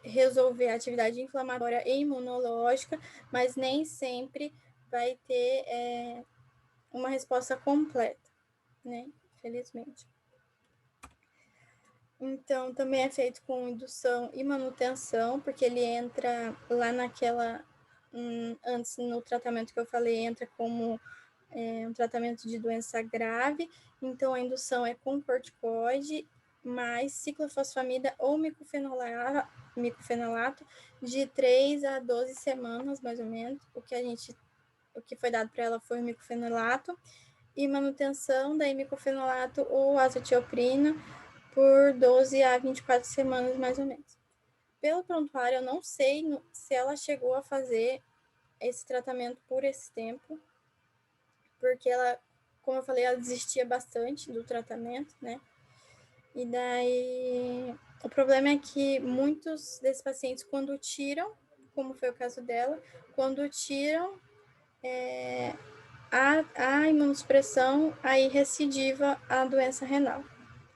resolver a atividade inflamatória e imunológica, mas nem sempre vai ter uma resposta completa, né? Infelizmente. Então, também é feito com indução e manutenção, porque ele entra lá antes no tratamento que eu falei, entra como um tratamento de doença grave. Então, a indução é com corticoide, mais ciclofosfamida ou micofenolato de 3 a 12 semanas, mais ou menos. O que foi dado para ela foi o micofenolato e manutenção da micofenolato ou azatioprina por 12 a 24 semanas, mais ou menos. Pelo prontuário, eu não sei se ela chegou a fazer esse tratamento por esse tempo, porque ela, como eu falei, ela desistia bastante do tratamento, né? E daí, o problema é que muitos desses pacientes, quando tiram, como foi o caso dela, quando tiram a imunossupressão, aí recidiva a doença renal,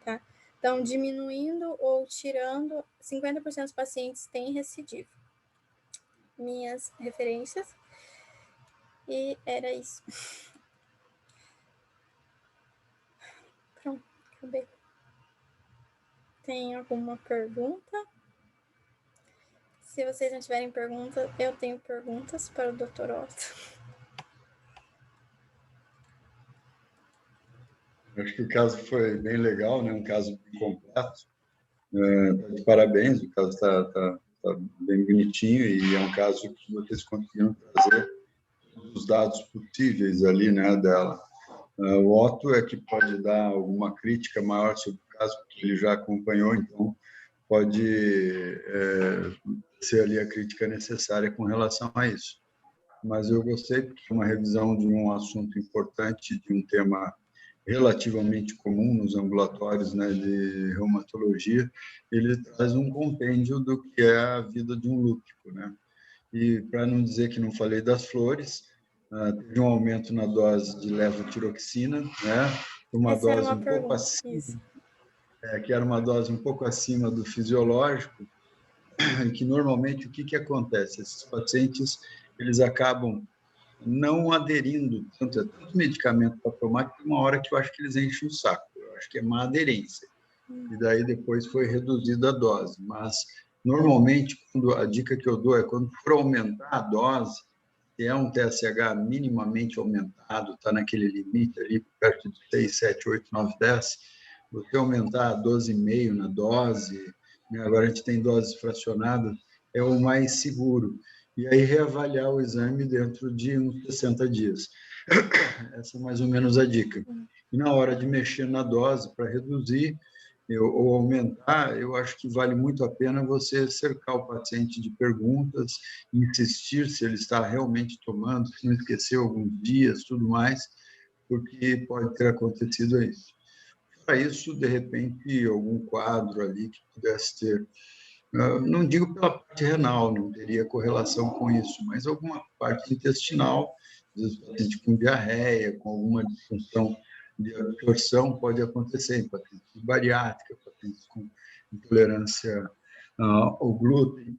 tá? Então, diminuindo ou tirando, 50% dos pacientes têm recidiva. Minhas referências. E era isso. Pronto, acabei. Tem alguma pergunta? Se vocês não tiverem perguntas, eu tenho perguntas para o Dr. Otto. Acho que o caso foi bem legal, né? Um caso bem completo. De parabéns, o caso está bem bonitinho e é um caso que vocês conseguiram trazer os dados possíveis ali, né, dela. O Otto é que pode dar alguma crítica maior sobre o caso, porque ele já acompanhou, então pode ser ali a crítica necessária com relação a isso. Mas eu gostei porque é uma revisão de um assunto importante, de um tema relativamente comum nos ambulatórios, né, de reumatologia. Ele traz um compêndio do que é a vida de um lúpico, né? E para não dizer que não falei das flores, teve um aumento na dose de levotiroxina, né? Uma Essa dose era uma um pergunta, pouco acima, isso. Que era uma dose um pouco acima do fisiológico, e que normalmente o que acontece? Esses pacientes, eles acabam não aderindo tanto a tanto medicamento para tomar, que tem uma hora que eu acho que eles enchem o saco. Eu acho que é má aderência. E daí depois foi reduzida a dose. Mas, normalmente, a dica que eu dou é quando for aumentar a dose, se é um TSH minimamente aumentado, está naquele limite ali, perto de 6, 7, 8, 9, 10, você aumentar a 12,5 na dose, né? Agora a gente tem doses fracionadas, é o mais seguro. E aí reavaliar o exame dentro de uns 60 dias. Essa é mais ou menos a dica. E na hora de mexer na dose para reduzir ou aumentar, eu acho que vale muito a pena você cercar o paciente de perguntas, insistir se ele está realmente tomando, se não esqueceu alguns dias, tudo mais, porque pode ter acontecido isso. Para isso, de repente, algum quadro ali que pudesse ter, não digo pela parte renal, não teria correlação com isso, mas alguma parte intestinal, às vezes paciente com diarreia, com alguma disfunção de absorção, pode acontecer em pacientes bariátricos, pacientes com intolerância ao glúten.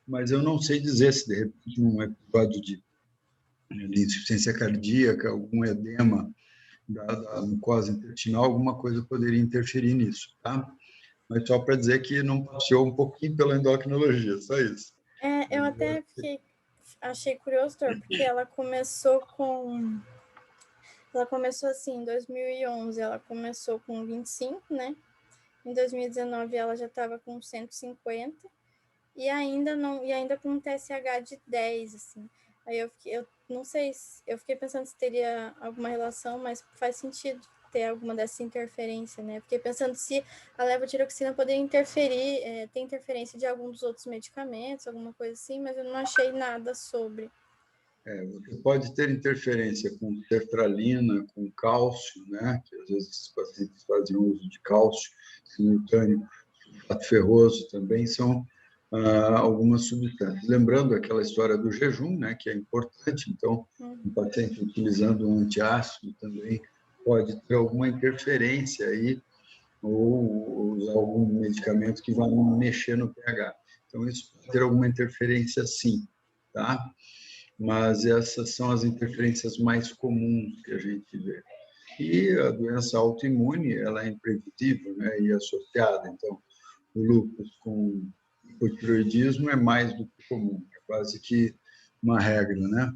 mas eu não sei dizer se, de repente, num episódio de insuficiência cardíaca, algum edema da mucosa intestinal, alguma coisa poderia interferir nisso, tá? Mas só para dizer que não passeou um pouquinho pela endocrinologia, só isso. Eu até achei curioso, doutor, porque ela começou assim, em 2011, ela começou com 25, né? Em 2019 ela já estava com 150 e ainda com um TSH de 10, assim. Aí eu não sei, eu fiquei pensando se teria alguma relação, mas faz sentido ter alguma dessa interferência, né? Fiquei pensando se a levotiroxina poderia interferir, ter interferência de algum dos outros medicamentos, alguma coisa assim, mas eu não achei nada sobre. Você pode ter interferência com sertralina, com cálcio, né? Que às vezes os pacientes fazem uso de cálcio simultâneo, sulfato ferroso também são algumas substâncias. Lembrando aquela história do jejum, né? Que é importante. Então, um paciente utilizando um antiácido também pode ter alguma interferência aí ou usar algum medicamento que vai mexer no pH. Então, isso pode ter alguma interferência, sim, tá? Mas essas são as interferências mais comuns que a gente vê. E a doença autoimune, ela é imprevisível, né, e associada. Então, o lúpus com hipotireoidismo é mais do que comum, é quase que uma regra, né?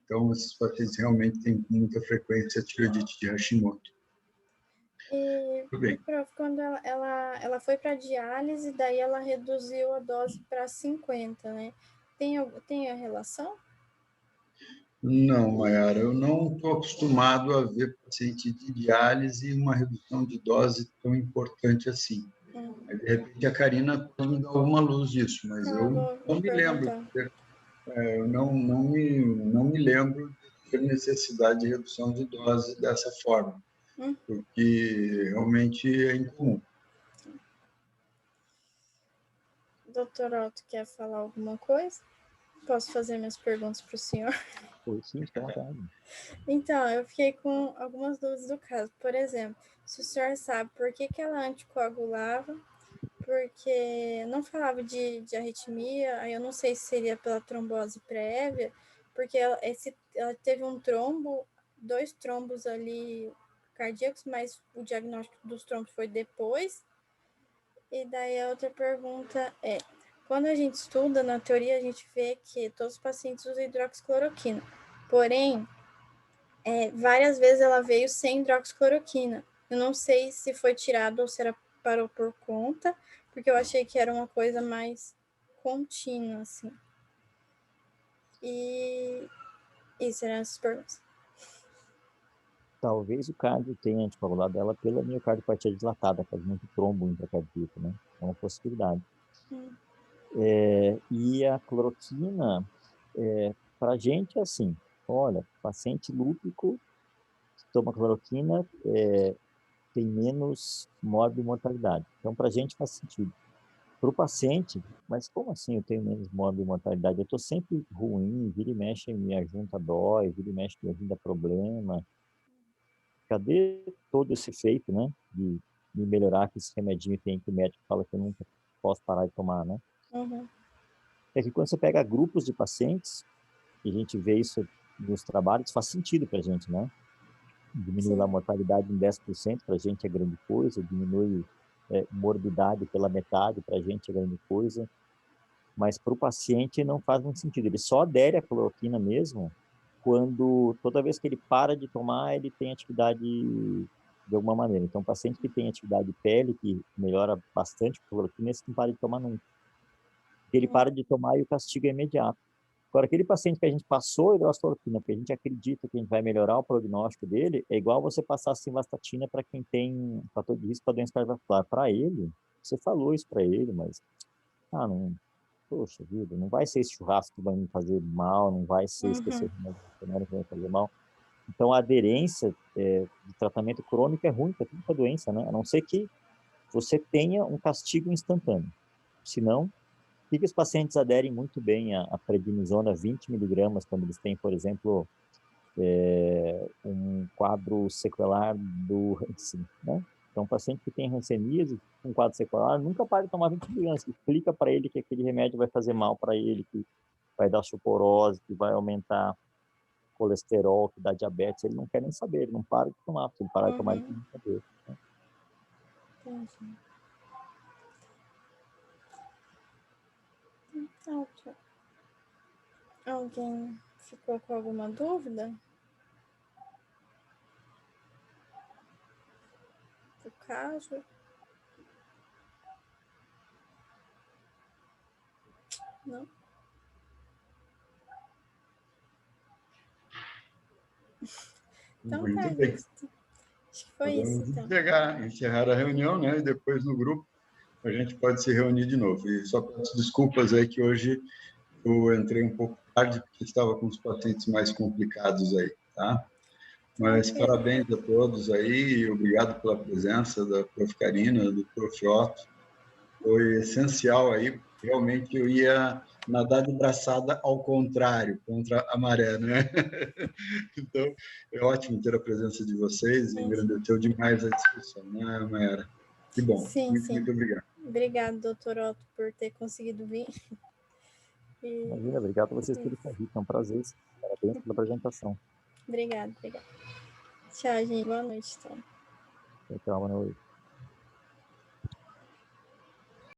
Então, esses pacientes realmente têm com muita frequência tireoidite de Hashimoto. E, prof, quando ela foi para diálise, daí ela reduziu a dose para 50, né? Tem a relação? Não, Mayara, eu não estou acostumado a ver paciente de diálise uma redução de dose tão importante assim. De repente, a Karina pode me dar alguma luz disso, mas eu não me lembro. Eu não me lembro de ter necessidade de redução de dose dessa forma, porque realmente é incomum. Doutor Otto, quer falar alguma coisa? Posso fazer minhas perguntas para o senhor? Sim, está à vontade. Então, eu fiquei com algumas dúvidas do caso. Por exemplo, se o senhor sabe por que ela anticoagulava, porque não falava de arritmia, aí eu não sei se seria pela trombose prévia, porque ela teve um trombo, 2 trombos ali cardíacos, mas o diagnóstico dos trombos foi depois. E daí a outra pergunta é, quando a gente estuda, na teoria, a gente vê que todos os pacientes usam hidroxicloroquina, porém, várias vezes ela veio sem hidroxicloroquina. Eu não sei se foi tirado ou se era parou por conta, porque eu achei que era uma coisa mais contínua, assim. E isso eram essas perguntas. Talvez o cardio tenha anticoagulado dela pela miocardiopatia dilatada, faz muito trombo intracardíaco, né? É uma possibilidade. E a cloroquina, para a gente é assim, olha, paciente lúpico que toma cloroquina tem menos morbimortalidade. Então, para a gente faz sentido. Para o paciente, mas como assim eu tenho menos morbimortalidade? Eu estou sempre ruim, vira e mexe, minha junta dói, vira e mexe, minha junta dá problema. Cadê todo esse feito, né? De melhorar que esse remedinho tem que o médico fala que eu nunca posso parar de tomar, né? É que quando você pega grupos de pacientes, e a gente vê isso nos trabalhos, faz sentido para a gente, né? Diminuir a mortalidade em 10% para a gente é grande coisa, diminui morbidade pela metade para a gente é grande coisa, mas para o paciente não faz muito sentido. Ele só adere à cloroquina mesmo quando toda vez que ele para de tomar, ele tem atividade de alguma maneira. Então, o paciente que tem atividade de pele, que melhora bastante com cloroquina, esse não para de tomar nunca. Ele para de tomar e o castigo é imediato. Agora, aquele paciente que a gente passou hidroxicloroquina, porque a gente acredita que a gente vai melhorar o prognóstico dele, é igual você passar simvastatina para quem tem fator de risco para doença cardiovascular. Para ele, você falou isso para ele, mas, não, poxa vida, não vai ser esse churrasco que vai me fazer mal, não vai ser esquecer o remédio que vai me fazer mal. Então, a aderência de tratamento crônico é ruim para toda doença, né? A não ser que você tenha um castigo instantâneo. Senão, por que os pacientes aderem muito bem à prednisona 20 miligramas quando eles têm, por exemplo, um quadro sequelar do Hansen, né? Então, o paciente que tem hanseníase, com quadro sequelar, nunca para de tomar 20 mg. Explica para ele que aquele remédio vai fazer mal para ele, que vai dar osteoporose, que vai aumentar colesterol, que dá diabetes. Ele não quer nem saber, ele não para de tomar. Se ele parar de tomar, ele não quer saber. Entendi. Alguém ficou com alguma dúvida? Do caso? Não? Então tá, Muito bem. acho que foi isso, então. Encerrar a reunião, né? E depois no grupo a gente pode se reunir de novo. E só peço desculpas aí que hoje eu entrei um pouco tarde porque estava com os pacientes mais complicados aí, tá? Mas parabéns a todos aí e obrigado pela presença da Prof. Karina, do Prof. Otto. Foi essencial aí, realmente eu ia nadar de braçada ao contrário, contra a maré, né? Então, é ótimo ter a presença de vocês e engrandeceu demais a discussão, né, Mayara? Que bom, muito obrigado. Obrigado, doutor Otto, por ter conseguido vir. Imagina, obrigado a vocês pelo convite, é um prazer. Parabéns pela apresentação. Obrigada. Tchau, gente. Boa noite, então. Tchau, boa noite.